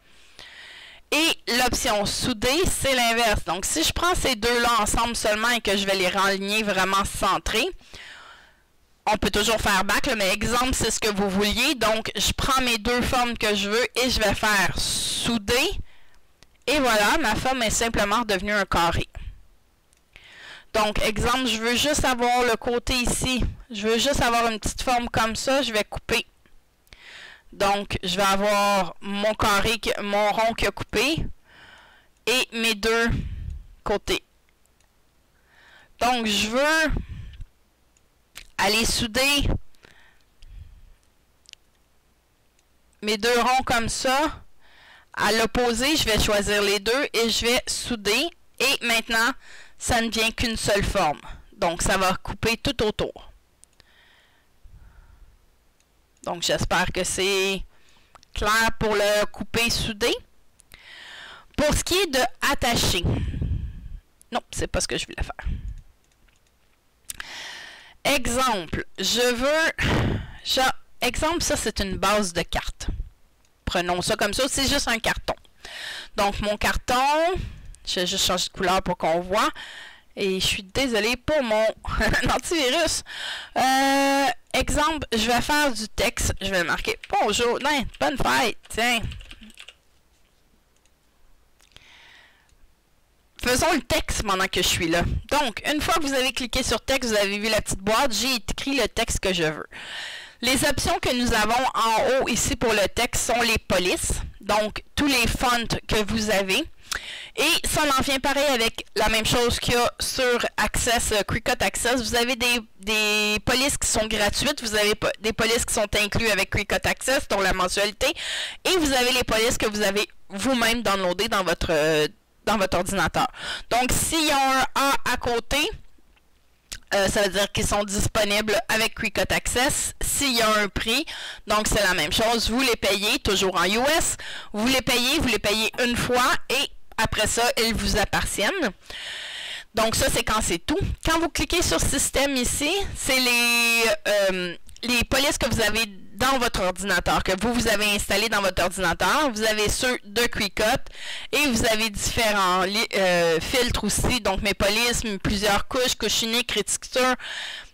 Speaker 1: Et l'option souder, c'est l'inverse. Donc, si je prends ces deux-là ensemble seulement et que je vais les raligner vraiment centrés, on peut toujours faire back, mais exemple, c'est ce que vous vouliez. Donc, je prends mes deux formes que je veux et je vais faire souder. Et voilà, ma forme est simplement devenue un carré. Donc, exemple, je veux juste avoir le côté ici. Je veux juste avoir une petite forme comme ça. Je vais couper. Donc, je vais avoir mon carré, mon rond qui a coupé et mes deux côtés. Donc, je veux aller souder mes deux ronds comme ça. À l'opposé, je vais choisir les deux et je vais souder. Et maintenant, ça ne vient qu'une seule forme. Donc, ça va couper tout autour. Donc, j'espère que c'est clair pour le couper soudé. Pour ce qui est de attacher. Non, c'est pas ce que je voulais faire. Exemple, exemple, ça c'est une base de carte. Prenons ça comme ça, c'est juste un carton. Donc, mon carton, Je vais juste changer de couleur pour qu'on voit. Et je suis désolée pour mon antivirus. Exemple, je vais faire du texte. Je vais marquer bonjour, non, bonne fête, tiens. Faisons le texte pendant que je suis là. Donc, une fois que vous avez cliqué sur texte, vous avez vu la petite boîte, j'ai écrit le texte que je veux. Les options que nous avons en haut ici pour le texte sont les polices. Donc, tous les fonts que vous avez. Et ça en vient pareil avec la même chose qu'il y a sur Access, Cricut Access. Vous avez des polices qui sont gratuites, vous avez des polices qui sont incluses avec Cricut Access, dont la mensualité, et vous avez les polices que vous avez vous-même downloadées dans votre ordinateur. Donc, s'il y a un A à côté, ça veut dire qu'ils sont disponibles avec Cricut Access. S'il y a un prix, donc c'est la même chose, vous les payez, toujours en US, vous les payez une fois, et après ça, ils vous appartiennent. Donc ça, c'est quand c'est tout. Quand vous cliquez sur Système ici, c'est les polices que vous avez dans votre ordinateur, que vous avez installé dans votre ordinateur. Vous avez ceux de Cricut et vous avez différents filtres aussi. Donc mes polices, plusieurs couches, couche unique, réticule.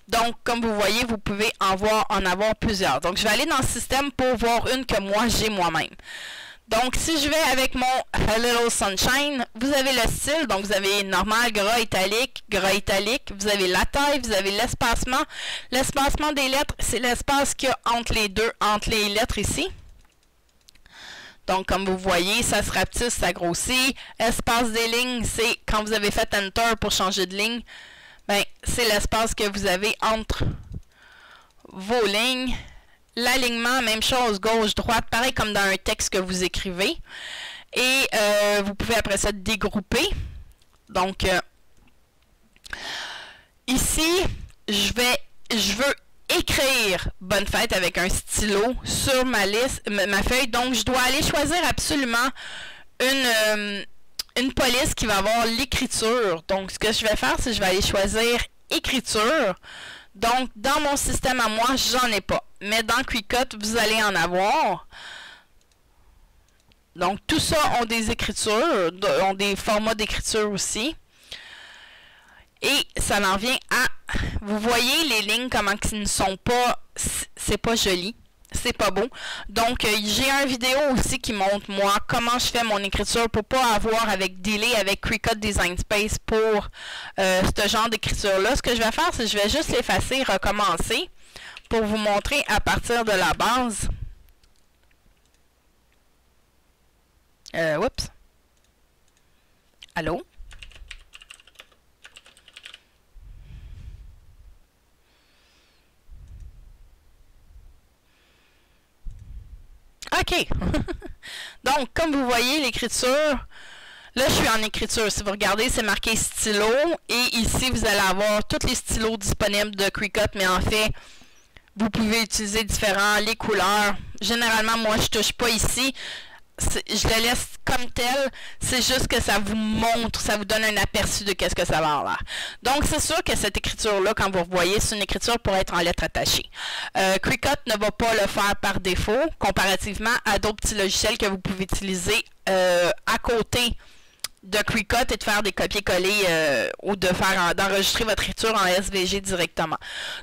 Speaker 1: Donc comme vous voyez, vous pouvez en avoir plusieurs. Donc je vais aller dans le système pour voir une que moi j'ai moi-même. Donc, si je vais avec mon A Little Sunshine, vous avez le style, donc vous avez normal, gras italique, vous avez la taille, vous avez l'espacement. L'espacement des lettres, c'est l'espace qu'il y a entre les lettres ici. Donc, comme vous voyez, ça se rapetisse, ça grossit. Espace des lignes, c'est quand vous avez fait Enter pour changer de ligne, ben, c'est l'espace que vous avez entre vos lignes. L'alignement, même chose, gauche-droite, pareil comme dans un texte que vous écrivez. Et vous pouvez après ça dégrouper. Donc, ici, je veux écrire Bonne fête avec un stylo sur ma feuille. Donc, je dois aller choisir absolument une police qui va avoir l'écriture. Donc, ce que je vais faire, c'est que je vais aller choisir écriture. Donc, dans mon système à moi, j'en ai pas. Mais dans Cricut, vous allez en avoir. Donc, tout ça ont des écritures, ont des formats d'écriture aussi. Et ça en vient à... Vous voyez les lignes, comment ils ne sont pas... C'est pas joli. C'est pas beau. Donc, j'ai une vidéo aussi qui montre, moi, comment je fais mon écriture pour pas avoir avec Delay, avec Cricut Design Space pour ce genre d'écriture-là. Ce que je vais faire, c'est que je vais juste l'effacer, recommencer, pour vous montrer à partir de la base. Oups. Allô? OK. Donc, comme vous voyez, l'écriture, là, je suis en écriture. Si vous regardez, c'est marqué stylo. Et ici, vous allez avoir tous les stylos disponibles de Cricut. Mais en fait, vous pouvez utiliser les couleurs. Généralement, moi, je ne touche pas ici. Je le laisse comme tel. C'est juste que ça vous montre, ça vous donne un aperçu de qu'est-ce que ça va avoir. Donc, c'est sûr que cette écriture-là, quand vous voyez, c'est une écriture pour être en lettres attachées. Cricut ne va pas le faire par défaut, comparativement à d'autres petits logiciels que vous pouvez utiliser à côté de Cricut et de faire des copier-coller ou d'enregistrer votre écriture en SVG directement.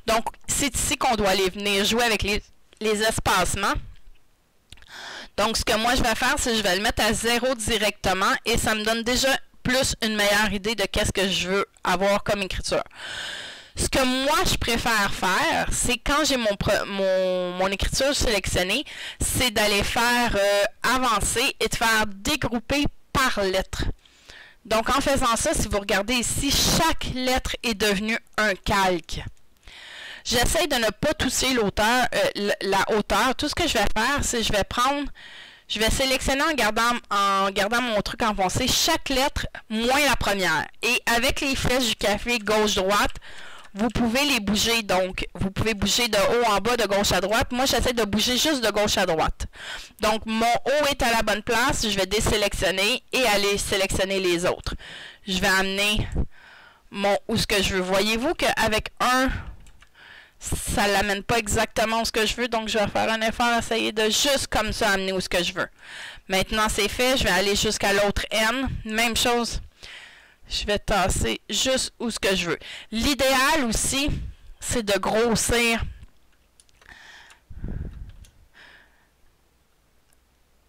Speaker 1: Donc, c'est ici qu'on doit aller venir jouer avec les espacements. Donc, ce que moi, je vais faire, c'est que je vais le mettre à 0 directement et ça me donne déjà plus une meilleure idée de qu'est-ce que je veux avoir comme écriture. Ce que moi, je préfère faire, c'est quand j'ai mon écriture sélectionnée, c'est d'aller faire avancer et de faire dégrouper par lettre. Donc, en faisant ça, si vous regardez ici, chaque lettre est devenue un calque. J'essaie de ne pas toucher la hauteur. Tout ce que je vais faire, c'est que je vais sélectionner en gardant mon truc enfoncé chaque lettre moins la première. Et avec les flèches du café gauche-droite, vous pouvez les bouger. Donc, vous pouvez bouger de haut en bas, de gauche à droite. Moi, j'essaie de bouger juste de gauche à droite. Donc, mon haut est à la bonne place. Je vais désélectionner et aller sélectionner les autres. Je vais amener où ce que je veux. Voyez-vous qu'avec ça ne l'amène pas exactement où ce que je veux, donc je vais faire un effort, essayer de juste comme ça amener où ce que je veux. Maintenant, c'est fait, je vais aller jusqu'à l'autre N. Même chose. je vais tasser juste où ce que je veux. L'idéal aussi, c'est de grossir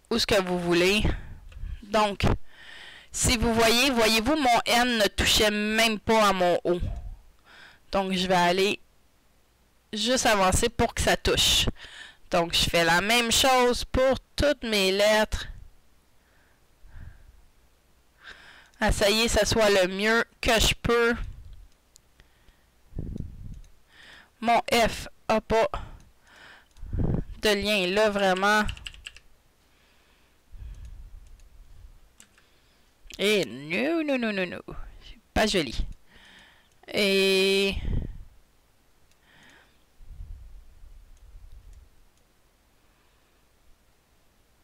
Speaker 1: où ce que vous voulez. Donc, si vous voyez, voyez-vous, mon N ne touchait même pas à mon O. Donc, je vais aller juste avancer pour que ça touche. Donc, je fais la même chose pour toutes mes lettres. Essayez que ça soit le mieux que je peux. Mon F n'a pas de lien là, vraiment. Et non. Pas joli. Et...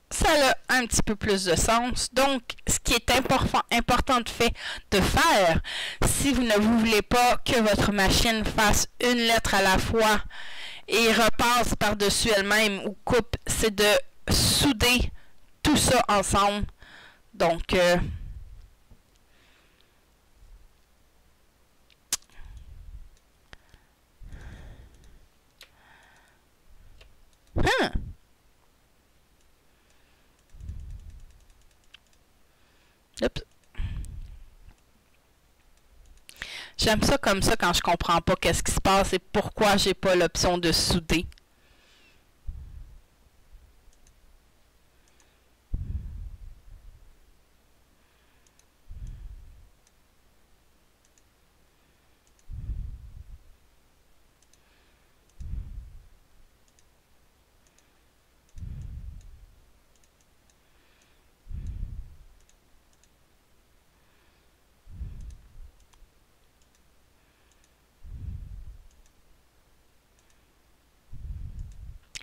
Speaker 1: ça a un petit peu plus de sens. Donc, ce qui est important de faire, si vous ne voulez pas que votre machine fasse une lettre à la fois et repasse par-dessus elle-même ou coupe, c'est de souder tout ça ensemble. Donc, oups. J'aime ça comme ça quand je comprends pas qu'est-ce qui se passe et pourquoi j'ai pas l'option de souder.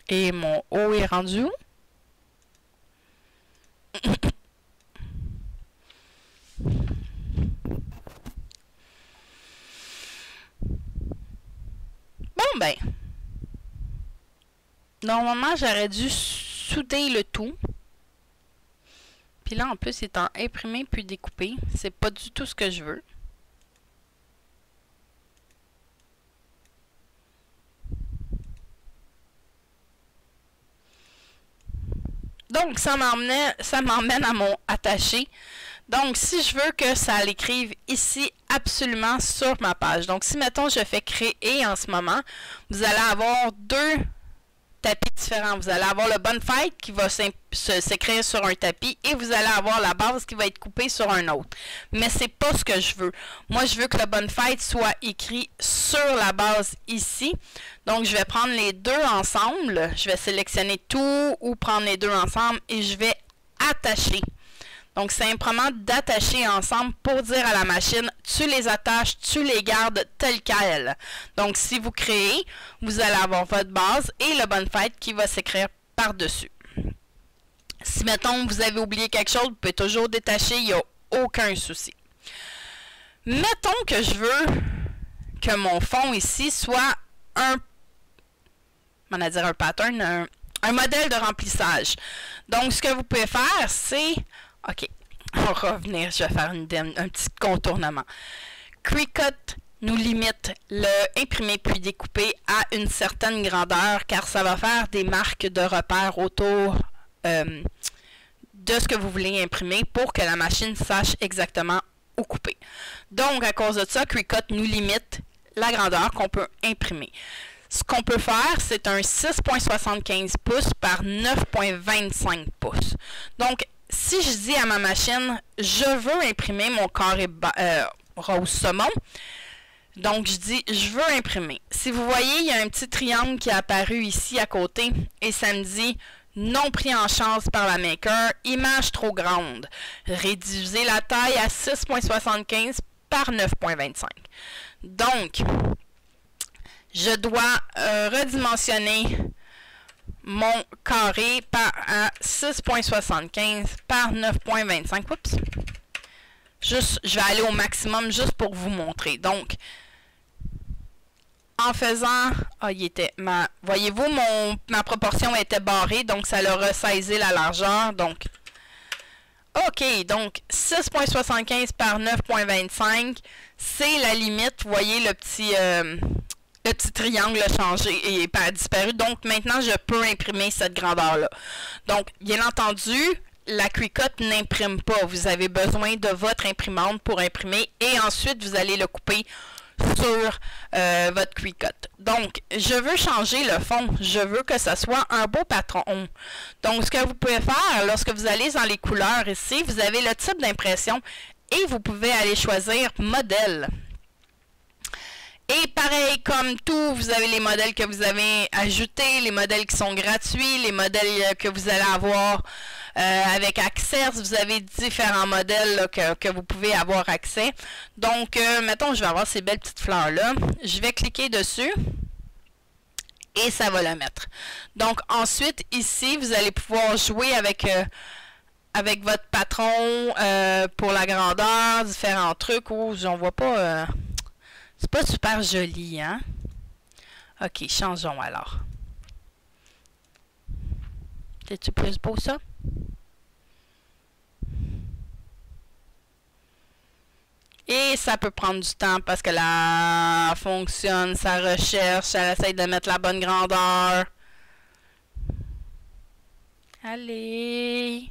Speaker 1: Et mon O est rendu où? Bon ben. Normalement, j'aurais dû souder le tout. Puis là, en plus, étant imprimé puis découpé, c'est pas du tout ce que je veux. Donc, ça m'emmène à mon attaché. Donc, si je veux que ça l'écrive ici absolument sur ma page. Donc, si, mettons, je fais créer en ce moment, vous allez avoir deux tapis différents. Vous allez avoir le Bonfight qui va s'écrire sur un tapis et vous allez avoir la base qui va être coupée sur un autre. Mais c'est pas ce que je veux. Moi, je veux que le Bonfight soit écrit sur la base ici. Donc, je vais prendre les deux ensemble. Je vais sélectionner tout ou prendre les deux ensemble et je vais attacher. Donc, c'est simplement d'attacher ensemble pour dire à la machine, tu les attaches, tu les gardes telles quelles. Donc, si vous créez, vous allez avoir votre base et le Bonfight qui va s'écrire par-dessus. Si, mettons, vous avez oublié quelque chose, vous pouvez toujours détacher, il n'y a aucun souci. Mettons que je veux que mon fond ici soit un pattern, un modèle de remplissage. Donc, ce que vous pouvez faire, c'est... OK, on va revenir, je vais faire un petit contournement. Cricut nous limite le imprimer puis découper à une certaine grandeur car ça va faire des marques de repères autour de ce que vous voulez imprimer pour que la machine sache exactement où couper. Donc, à cause de ça, Cricut nous limite la grandeur qu'on peut imprimer. Ce qu'on peut faire, c'est un 6,75 pouces par 9,25 pouces. Donc, si je dis à ma machine, je veux imprimer mon carré rose saumon, donc je dis, je veux imprimer. Si vous voyez, il y a un petit triangle qui est apparu ici à côté et ça me dit, non pris en charge par la maker, image trop grande. Réduisez la taille à 6,75 par 9,25. Donc, je dois redimensionner mon carré à 6,75 par 9,25. Oups. Je vais aller au maximum juste pour vous montrer. Donc, en faisant... voyez-vous, ma proportion était barrée, donc ça a ressaisi la largeur. Donc, OK, donc 6.75 par 9.25, c'est la limite. Vous voyez le petit triangle a changé et a disparu. Donc maintenant, je peux imprimer cette grandeur-là. Donc, bien entendu, la Cricut n'imprime pas. Vous avez besoin de votre imprimante pour imprimer et ensuite, vous allez le couper sur votre Cricut. Donc, je veux changer le fond. Je veux que ce soit un beau patron. Donc, ce que vous pouvez faire, lorsque vous allez dans les couleurs ici, vous avez le type d'impression et vous pouvez aller choisir modèle. Et pareil, comme tout, vous avez les modèles que vous avez ajoutés, les modèles qui sont gratuits, les modèles que vous allez avoir avec Access. Vous avez différents modèles là, que vous pouvez avoir accès. Donc, mettons, je vais avoir ces belles petites fleurs-là. Je vais cliquer dessus et ça va le mettre. Donc, ensuite, ici, vous allez pouvoir jouer avec votre patron pour la grandeur, différents trucs. Oh, j'en vois pas... c'est pas super joli, hein? OK, changeons alors. C'est-tu plus beau, ça? Et ça peut prendre du temps parce que là, fonctionne, ça recherche, elle essaye de mettre la bonne grandeur. Allez!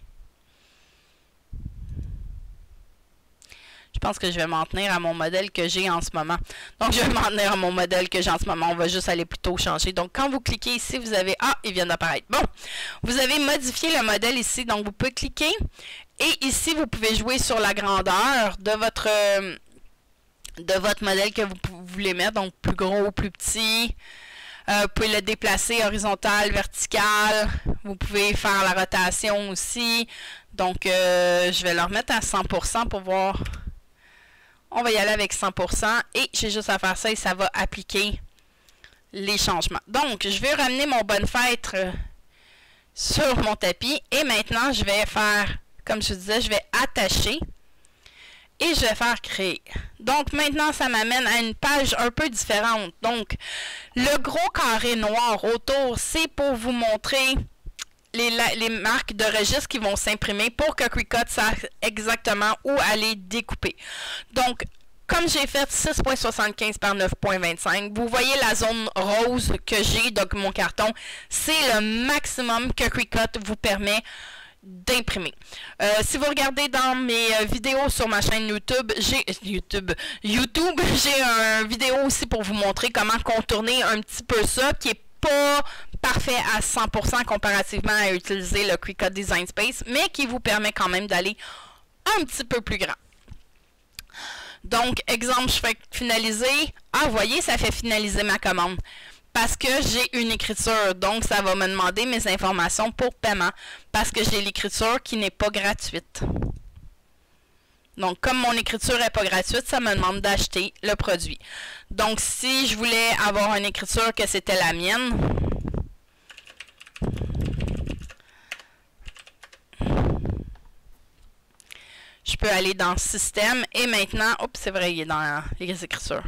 Speaker 1: Je pense que je vais m'en tenir à mon modèle que j'ai en ce moment. Donc, je vais m'en tenir à mon modèle que j'ai en ce moment. On va juste aller plutôt changer. Donc, quand vous cliquez ici, vous avez... Ah, il vient d'apparaître. Bon, vous avez modifié le modèle ici. Donc, vous pouvez cliquer. Et ici, vous pouvez jouer sur la grandeur de votre modèle que vous voulez mettre. Donc, plus gros ou plus petit. Vous pouvez le déplacer horizontal, vertical. Vous pouvez faire la rotation aussi. Donc, je vais le remettre à 100% pour voir... On va y aller avec 100% et j'ai juste à faire ça et ça va appliquer les changements. Donc, je vais ramener mon bonne-fête sur mon tapis et maintenant, je vais faire, comme je disais, je vais attacher et je vais faire créer. Donc, maintenant, ça m'amène à une page un peu différente. Donc, le gros carré noir autour, c'est pour vous montrer les marques de registre qui vont s'imprimer pour que Cricut sache exactement où aller découper. Donc, comme j'ai fait 6.75 par 9.25, vous voyez la zone rose que j'ai, donc mon carton, c'est le maximum que Cricut vous permet d'imprimer. Si vous regardez dans mes vidéos sur ma chaîne YouTube, j'ai une vidéo aussi pour vous montrer comment contourner un petit peu ça, qui est pas parfait à 100% comparativement à utiliser le Cricut Design Space, mais qui vous permet quand même d'aller un petit peu plus grand. Donc, exemple, je fais finaliser. Ah, vous voyez, ça fait finaliser ma commande. Parce que j'ai une écriture, donc ça va me demander mes informations pour paiement. Parce que j'ai l'écriture qui n'est pas gratuite. Donc, comme mon écriture n'est pas gratuite, ça me demande d'acheter le produit. Donc, si je voulais avoir une écriture que c'était la mienne, je peux aller dans Système et maintenant, oups, c'est vrai, il est dans les écritures.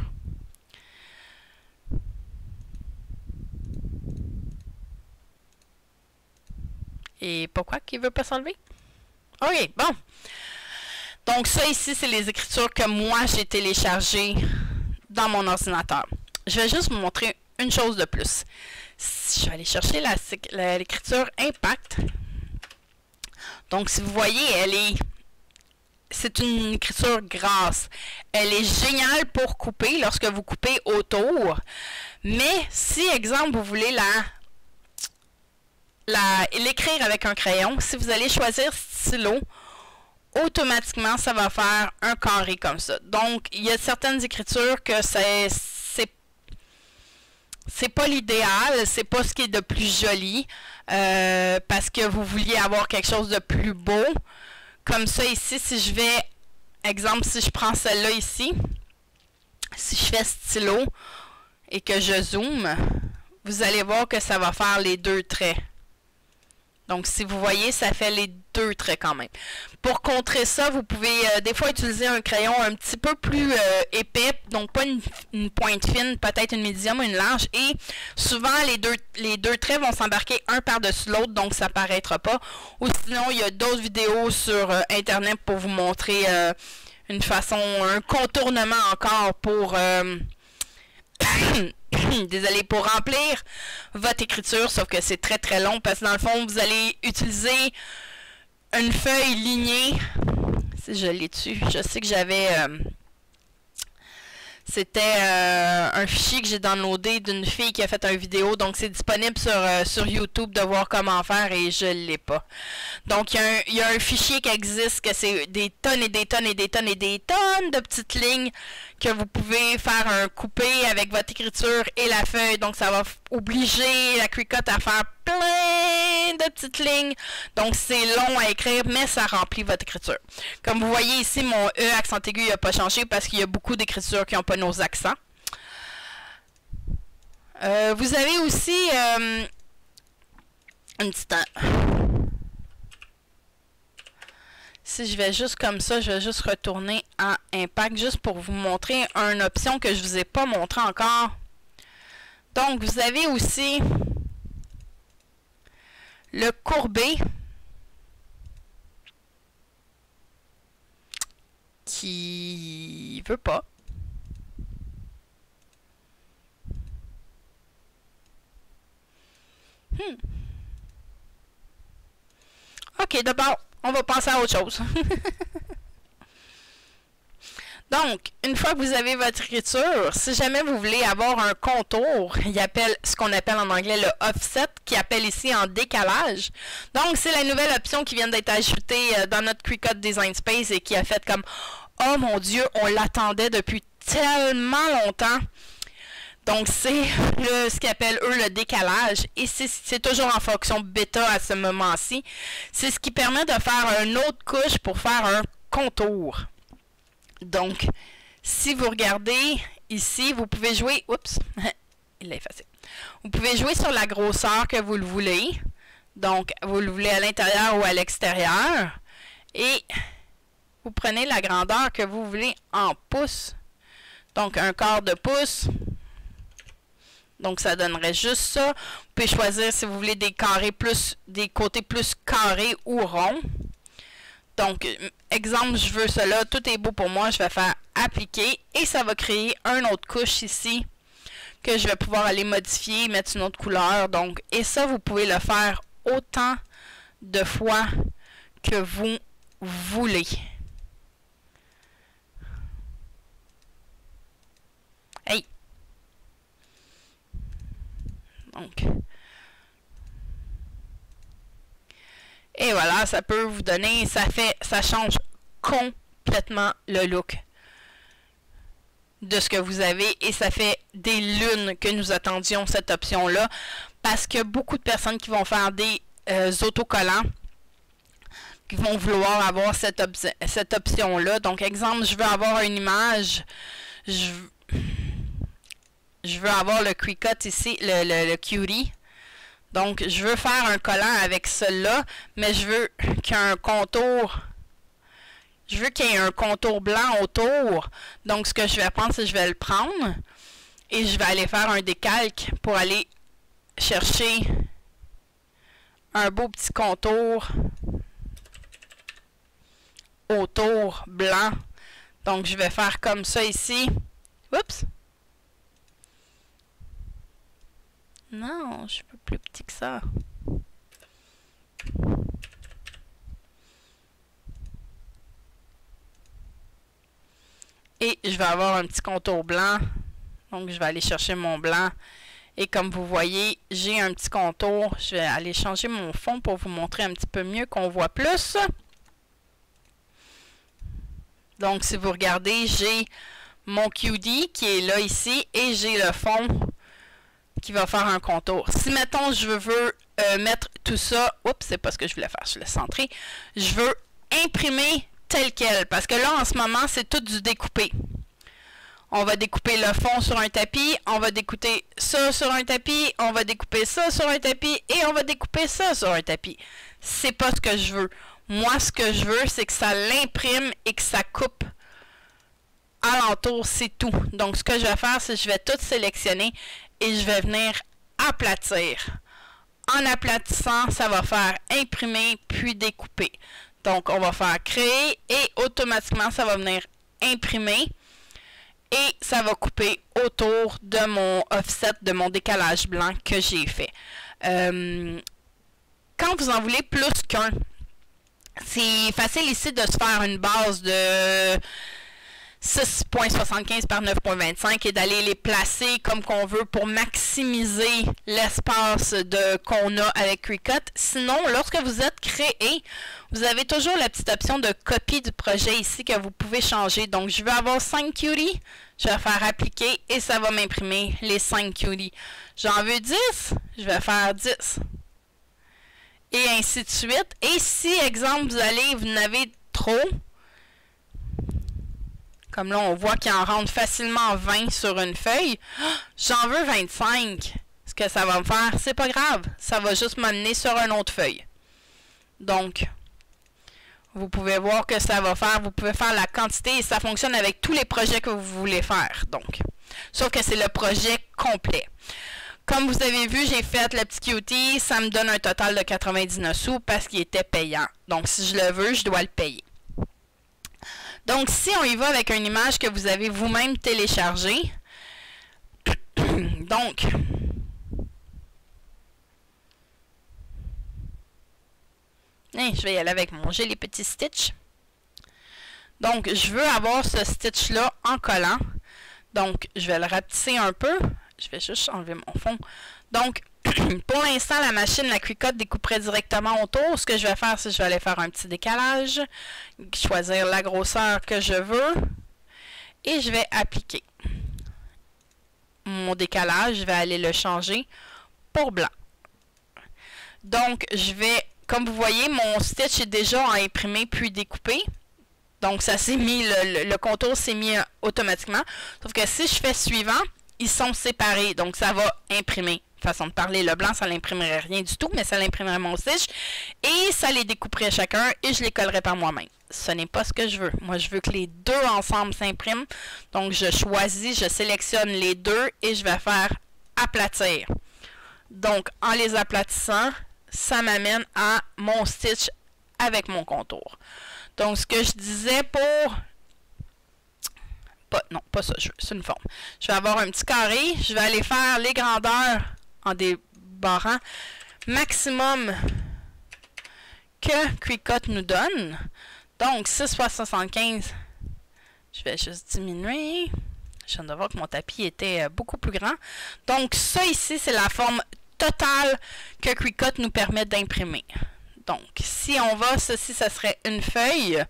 Speaker 1: Et pourquoi qu'il ne veut pas s'enlever? OK, bon. Donc, ça ici, c'est les écritures que moi, j'ai téléchargées dans mon ordinateur. Je vais juste vous montrer une chose de plus. Je vais aller chercher l'écriture Impact. Donc, si vous voyez, c'est une écriture grasse. Elle est géniale pour couper lorsque vous coupez autour. Mais si, exemple, vous voulez l'écrire avec un crayon, si vous allez choisir stylo, automatiquement, ça va faire un carré comme ça. Donc, il y a certaines écritures que c'est pas l'idéal, c'est pas ce qui est de plus joli, parce que vous vouliez avoir quelque chose de plus beau. Comme ça, ici, si je vais, exemple, si je prends celle-là ici, si je fais stylo et que je zoome, vous allez voir que ça va faire les deux traits. Donc, si vous voyez, ça fait les deux traits quand même. Pour contrer ça, vous pouvez des fois utiliser un crayon un petit peu plus épais, donc pas une pointe fine, peut-être une médium ou une large. Et souvent, les deux traits vont s'embarquer un par-dessus l'autre, donc ça paraîtra pas. Ou sinon, il y a d'autres vidéos sur Internet pour vous montrer une façon, un contournement encore pour... désolé, pour remplir votre écriture, sauf que c'est très très long parce que dans le fond, vous allez utiliser une feuille lignée. Si je l'ai dessus, je sais que j'avais... c'était un fichier que j'ai downloadé d'une fille qui a fait une vidéo, donc c'est disponible sur YouTube de voir comment faire et je ne l'ai pas. Donc il y a un fichier qui existe, que c'est des tonnes et des tonnes et des tonnes et des tonnes de petites lignes que vous pouvez faire un coupé avec votre écriture et la feuille. Donc ça va obliger la Cricut à faire plein de petites lignes. Donc c'est long à écrire, mais ça remplit votre écriture. Comme vous voyez ici, mon E accent aigu n'a pas changé parce qu'il y a beaucoup d'écritures qui n'ont pas nos accents. Vous avez aussi un petit temps. Si je vais juste comme ça, je vais juste retourner à Impact, juste pour vous montrer une option que je ne vous ai pas montré encore. Donc, vous avez aussi le courbé qui veut pas. Ok, d'abord, on va passer à autre chose. Donc, une fois que vous avez votre écriture, si jamais vous voulez avoir un contour, il appelle ce qu'on appelle en anglais le offset, qui appelle ici en décalage. Donc, c'est la nouvelle option qui vient d'être ajoutée dans notre Cricut Design Space et qui a fait comme « Oh mon Dieu, on l'attendait depuis tellement longtemps! » Donc, c'est ce qu'ils appellent, eux, le décalage. Et c'est toujours en fonction bêta à ce moment-ci. C'est ce qui permet de faire une autre couche pour faire un contour. Donc, si vous regardez ici, vous pouvez jouer... Oups! Il l'a effacé. Vous pouvez jouer sur la grosseur que vous le voulez. Donc, vous le voulez à l'intérieur ou à l'extérieur. Et vous prenez la grandeur que vous voulez en pouces. Donc, un quart de pouce. Donc, ça donnerait juste ça. Vous pouvez choisir si vous voulez des carrés plus, des côtés plus carrés ou ronds. Donc, exemple, je veux cela. Tout est beau pour moi. Je vais faire appliquer et ça va créer une autre couche ici que je vais pouvoir aller modifier, mettre une autre couleur. Donc, et ça, vous pouvez le faire autant de fois que vous voulez. Hey! Donc, et voilà, ça peut vous donner, ça change complètement le look de ce que vous avez et ça fait des lunes que nous attendions cette option-là parce que beaucoup de personnes qui vont faire des autocollants qui vont vouloir avoir cette option-là. Donc, exemple, je veux avoir une image, je veux avoir le Cricut ici, le Cutie. Donc, je veux faire un collant avec cela, mais je veux qu'il y ait un contour. Je veux qu'il y ait un contour blanc autour. Donc, ce que je vais prendre, c'est que je vais le prendre et je vais aller faire un décalque pour aller chercher un beau petit contour autour blanc. Donc, je vais faire comme ça ici. Oups! Non, je veux plus petit que ça. Et je vais avoir un petit contour blanc. Donc, je vais aller chercher mon blanc. Et comme vous voyez, j'ai un petit contour. Je vais aller changer mon fond pour vous montrer un petit peu mieux qu'on voit plus. Donc, si vous regardez, j'ai mon QD qui est là ici. Et j'ai le fond qui va faire un contour. Si, mettons, je veux mettre tout ça... Oups, c'est pas ce que je voulais faire. Je l'ai centré. Je veux imprimer tel quel. Parce que là, en ce moment, c'est tout du découpé. On va découper le fond sur un tapis, on va découper ça sur un tapis, on va découper ça sur un tapis et on va découper ça sur un tapis. C'est pas ce que je veux. Moi, ce que je veux, c'est que ça l'imprime et que ça coupe alentour, c'est tout. Donc, ce que je vais faire, c'est que je vais tout sélectionner et je vais venir aplatir. En aplatissant, ça va faire imprimer puis découper. Donc, on va faire créer et automatiquement, ça va venir imprimer. Et ça va couper autour de mon offset, de mon décalage blanc que j'ai fait. Quand vous en voulez plus qu'un, c'est facile ici de se faire une base de 6.75 par 9.25 et d'aller les placer comme qu'on veut pour maximiser l'espace qu'on a avec Cricut. Sinon, lorsque vous êtes créé, vous avez toujours la petite option de copie du projet ici que vous pouvez changer. Donc, je veux avoir 5 cuties, je vais faire appliquer et ça va m'imprimer les 5 cuties. J'en veux 10, je vais faire 10. Et ainsi de suite. Et si, exemple, vous en avez trop, comme là, on voit qu'il en rentre facilement 20 sur une feuille. J'en veux 25. Ce que ça va me faire, c'est pas grave. Ça va juste m'amener sur une autre feuille. Donc, vous pouvez voir que ça va faire. Vous pouvez faire la quantité et ça fonctionne avec tous les projets que vous voulez faire. Donc, sauf que c'est le projet complet. Comme vous avez vu, j'ai fait le petit cutie. Ça me donne un total de 99 sous parce qu'il était payant. Donc, si je le veux, je dois le payer. Donc, si on y va avec une image que vous avez vous-même téléchargée, donc, je vais y aller avec j'ai les petits stitches. Donc, je veux avoir ce stitch-là en collant. Donc, je vais le rapetisser un peu. Je vais juste enlever mon fond. Donc, pour l'instant, la machine, la Cricut, découperait directement autour. Ce que je vais faire, c'est que je vais aller faire un petit décalage, choisir la grosseur que je veux, et je vais appliquer mon décalage. Je vais aller le changer pour blanc. Donc, je vais, comme vous voyez, mon stitch est déjà imprimé puis découpé. Donc, ça s'est mis, le contour s'est mis automatiquement. Sauf que si je fais suivant, ils sont séparés. Donc, ça va imprimer. Façon de parler, le blanc, ça n'imprimerait rien du tout, mais ça l'imprimerait mon stitch. Et ça les découperait chacun et je les collerais par moi-même. Ce n'est pas ce que je veux. Moi, je veux que les deux ensemble s'impriment. Donc, je choisis, je sélectionne les deux et je vais faire aplatir. Donc, en les aplatissant, ça m'amène à mon stitch avec mon contour. Donc, ce que je disais pour... non, pas ça, c'est une forme. Je vais avoir un petit carré. Je vais aller faire les grandeurs en débarrant maximum que Cricut nous donne. Donc, 6,75. Je vais juste diminuer. Je viens de voir que mon tapis était beaucoup plus grand. Donc, ça ici, c'est la forme totale que Cricut nous permet d'imprimer. Donc, si on va, ceci, ça serait une feuille.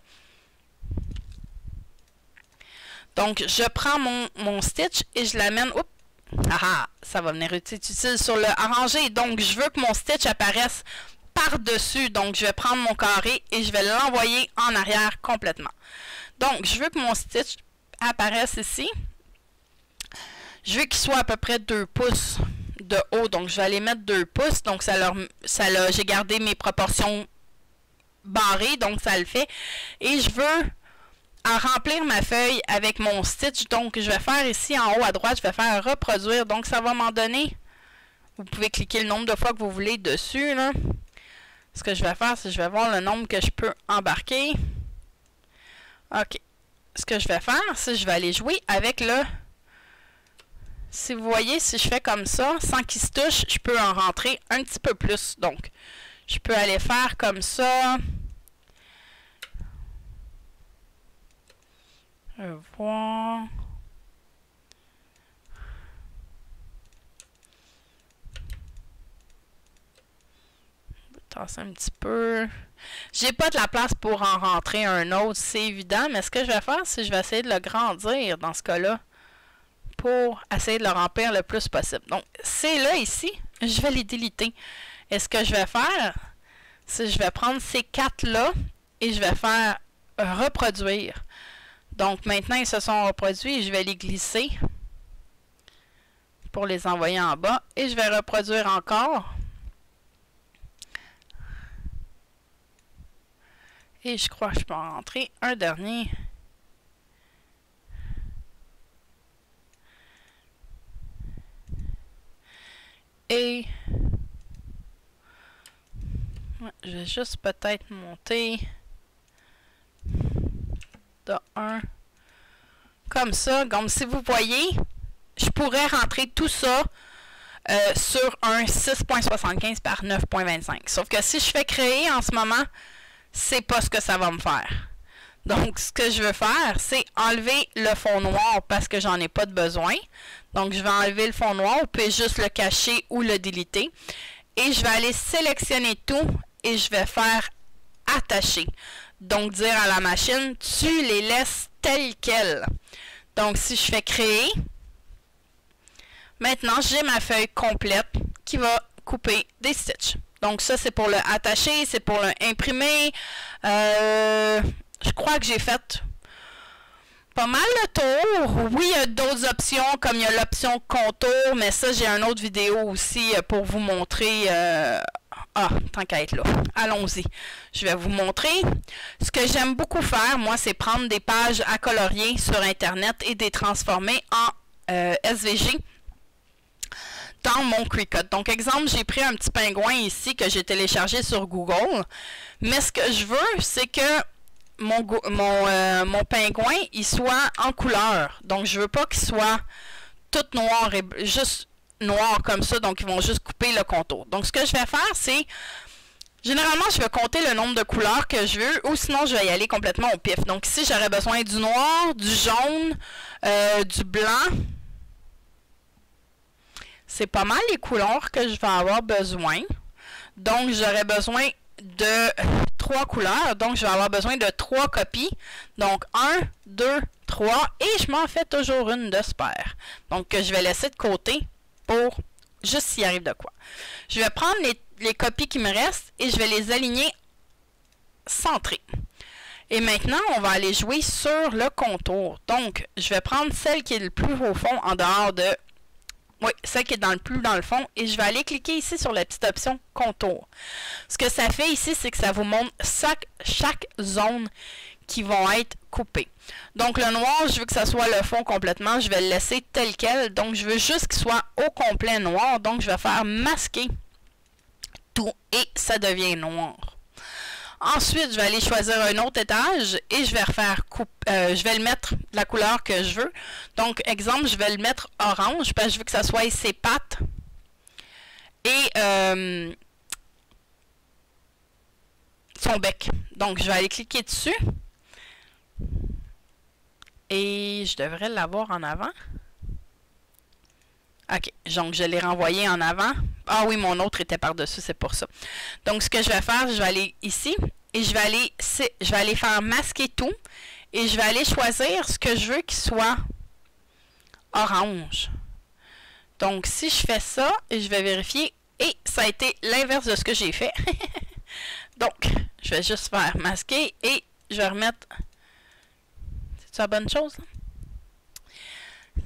Speaker 1: Donc, je prends mon stitch et je l'amène... Oups! Ah, ça va venir utile sur le arrangé. Donc, je veux que mon stitch apparaisse par-dessus. Donc, je vais prendre mon carré et je vais l'envoyer en arrière complètement. Donc, je veux que mon stitch apparaisse ici. Je veux qu'il soit à peu près 2 pouces de haut. Donc, je vais aller mettre 2 pouces. Donc, j'ai gardé mes proportions barrées. Donc, ça le fait. Et je veux... à remplir ma feuille avec mon stitch. Donc, je vais faire ici en haut à droite, je vais faire reproduire. Donc, ça va m'en donner. Vous pouvez cliquer le nombre de fois que vous voulez dessus, là. Ce que je vais faire, c'est que je vais voir le nombre que je peux embarquer. OK. Ce que je vais faire, c'est que je vais aller jouer avec le... Si vous voyez, si je fais comme ça, sans qu'il se touche, je peux en rentrer un petit peu plus. Donc, je peux aller faire comme ça... Je vais voir. Je vais tasser un petit peu. J'ai pas de la place pour en rentrer un autre, c'est évident, mais ce que je vais faire, c'est que je vais essayer de le grandir dans ce cas-là pour essayer de le remplir le plus possible. Donc, c'est là ici, je vais les déliter. Et ce que je vais faire, c'est que je vais prendre ces 4-là et je vais faire reproduire. Donc maintenant, ils se sont reproduits et je vais les glisser pour les envoyer en bas. Et je vais reproduire encore. Et je crois que je peux en rentrer un dernier. Et ouais, je vais juste peut-être monter de 1 comme ça. Comme si vous voyez, je pourrais rentrer tout ça sur un 6.75 par 9.25. Sauf que si je fais créer en ce moment, c'est pas ce que ça va me faire. Donc, ce que je veux faire, c'est enlever le fond noir parce que j'en ai pas de besoin. Donc, je vais enlever le fond noir, puis juste le cacher ou le déliter. Et je vais aller sélectionner tout et je vais faire attacher. Donc, dire à la machine, tu les laisses telles quelles. Donc, si je fais créer, maintenant, j'ai ma feuille complète qui va couper des stitches. Donc, ça, c'est pour le attacher, c'est pour le imprimer. Je crois que j'ai fait pas mal le tour. Oui, il y a d'autres options, comme il y a l'option contour, mais ça, j'ai une autre vidéo aussi pour vous montrer. Tant qu'à être là. Allons-y. Je vais vous montrer. Ce que j'aime beaucoup faire, moi, c'est prendre des pages à colorier sur Internet et les transformer en SVG dans mon Cricut. Donc, exemple, j'ai pris un petit pingouin ici que j'ai téléchargé sur Google. Mais ce que je veux, c'est que mon pingouin, il soit en couleur. Donc, je veux pas qu'il soit tout noir et juste noir comme ça. Donc, ils vont juste couper le contour. Donc, ce que je vais faire, c'est généralement, je vais compter le nombre de couleurs que je veux ou sinon, je vais y aller complètement au pif. Donc, ici, j'aurais besoin du noir, du jaune, du blanc. C'est pas mal les couleurs que je vais avoir besoin. Donc, j'aurais besoin de 3 couleurs. Donc, je vais avoir besoin de 3 copies. Donc, 1, 2, 3. Et je m'en fais toujours une de spare. Donc, que je vais laisser de côté pour juste s'il arrive de quoi. Je vais prendre les copies qui me restent et je vais les aligner centrées. Et maintenant, on va aller jouer sur le contour. Donc, je vais prendre celle qui est le plus au fond en dehors de... Oui, celle qui est le plus dans le fond. Et je vais aller cliquer ici sur la petite option contour. Ce que ça fait ici, c'est que ça vous montre chaque zone qui vont être coupées. Donc, le noir, je veux que ça soit le fond complètement. Je vais le laisser tel quel. Donc, je veux juste qu'il soit au complet noir. Donc, je vais faire masquer tout et ça devient noir. Ensuite, je vais aller choisir un autre étage et je vais refaire je vais le mettre la couleur que je veux. Donc, exemple, je vais le mettre orange parce que je veux que ça soit ses pattes et son bec. Donc, je vais aller cliquer dessus et je devrais l'avoir en avant. OK, donc je l'ai renvoyé en avant. Ah oui, mon autre était par-dessus, c'est pour ça. Donc, ce que je vais faire, je vais aller ici et je vais aller faire masquer tout et je vais aller choisir ce que je veux qu'il soit orange. Donc, si je fais ça, et je vais vérifier et ça a été l'inverse de ce que j'ai fait. Donc, je vais juste faire masquer et je vais remettre... C'est-tu la bonne chose, là?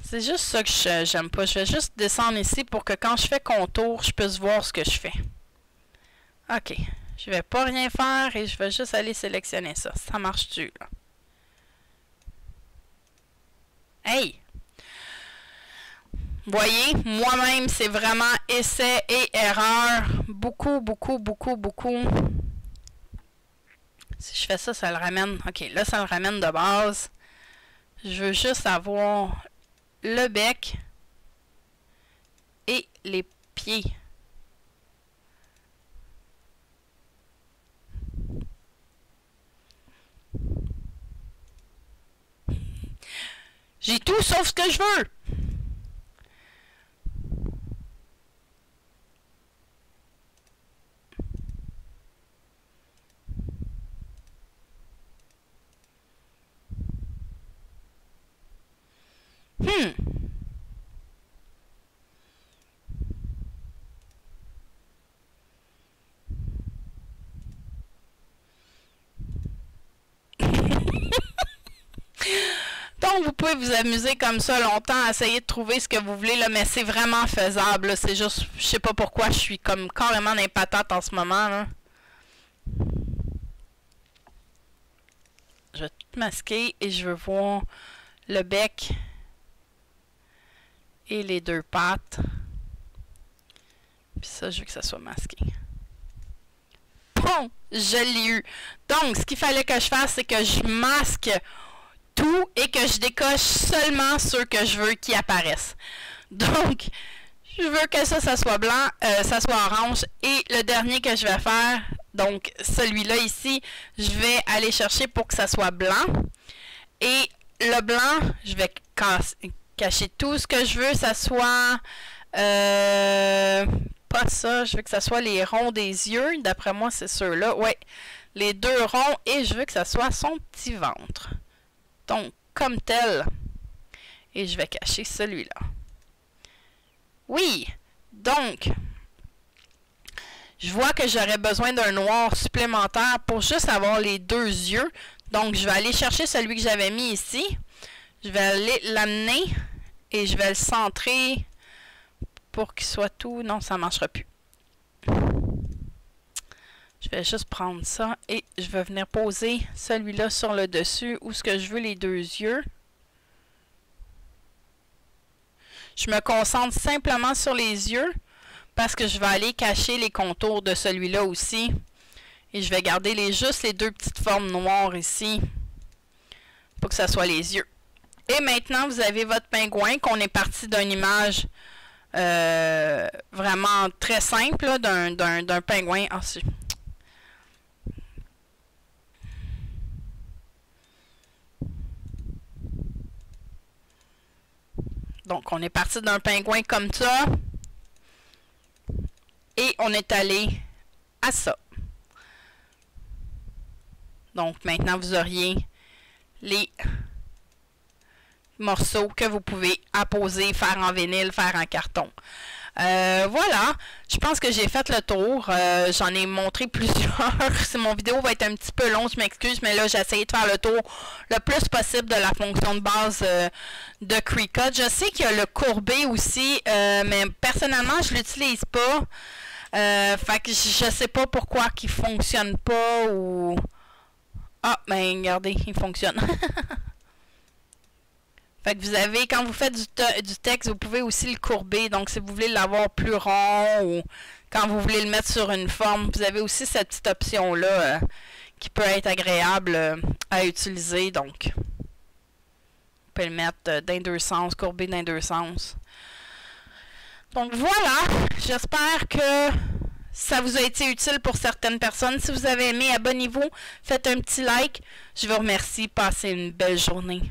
Speaker 1: C'est juste ça que j'aime pas. Je vais juste descendre ici pour que quand je fais contour, je puisse voir ce que je fais. OK. Je vais pas rien faire et je vais juste aller sélectionner ça. Ça marche-tu, là? Hey! Voyez, moi-même, c'est vraiment essai et erreur. Beaucoup, beaucoup, beaucoup, beaucoup. Si je fais ça, ça le ramène. OK, là, ça le ramène de base. Je veux juste avoir... le bec et les pieds. J'ai tout sauf ce que je veux. Donc, vous pouvez vous amuser comme ça longtemps à essayer de trouver ce que vous voulez, là, mais c'est vraiment faisable. C'est juste, je sais pas pourquoi, je suis comme carrément dans les patates en ce moment. Là. Je vais tout masquer et je veux voir le bec et les deux pattes. Puis ça, je veux que ça soit masqué. Bon, je l'ai eu. Donc, ce qu'il fallait que je fasse, c'est que je masque tout et que je décoche seulement ceux que je veux qui apparaissent. Donc, je veux que ça soit blanc, ça soit orange. Et le dernier que je vais faire, donc celui-là ici, je vais aller chercher pour que ça soit blanc. Et le blanc, je vais cacher tout ce que je veux, ça soit... pas ça, je veux que ça soit les ronds des yeux. D'après moi, c'est ceux-là. Ouais, les deux ronds. Et je veux que ça soit son petit ventre. Donc, comme tel. Et je vais cacher celui-là. Oui, donc, je vois que j'aurais besoin d'un noir supplémentaire pour juste avoir les deux yeux. Donc, je vais aller chercher celui que j'avais mis ici. Je vais aller l'amener et je vais le centrer pour qu'il soit tout. Non, ça ne marchera plus. Je vais juste prendre ça et je vais venir poser celui-là sur le dessus où ce que je veux les deux yeux. Je me concentre simplement sur les yeux parce que je vais aller cacher les contours de celui-là aussi. Et je vais garder juste les deux petites formes noires ici pour que ça soit les yeux. Et maintenant, vous avez votre pingouin qu'on est parti d'une image vraiment très simple d'un pingouin. Ah, donc, on est parti d'un pingouin comme ça. Et on est allé à ça. Donc, maintenant, vous auriez les morceaux que vous pouvez apposer, faire en vinyle, faire en carton. Voilà, je pense que j'ai fait le tour. J'en ai montré plusieurs. Mon vidéo va être un petit peu long, je m'excuse, mais là, j'ai essayé de faire le tour le plus possible de la fonction de base de Cricut. Je sais qu'il y a le courbé aussi, mais personnellement, je l'utilise pas. Fait que je sais pas pourquoi il fonctionne pas ou... Ah, ben regardez, il fonctionne. Fait que vous avez, quand vous faites du texte, vous pouvez aussi le courber. Donc, si vous voulez l'avoir plus rond ou quand vous voulez le mettre sur une forme, vous avez aussi cette petite option-là qui peut être agréable à utiliser. Donc, vous pouvez le mettre dans deux sens, courber dans deux sens. Donc, voilà. J'espère que ça vous a été utile pour certaines personnes. Si vous avez aimé, abonnez-vous, faites un petit like. Je vous remercie. Passez une belle journée.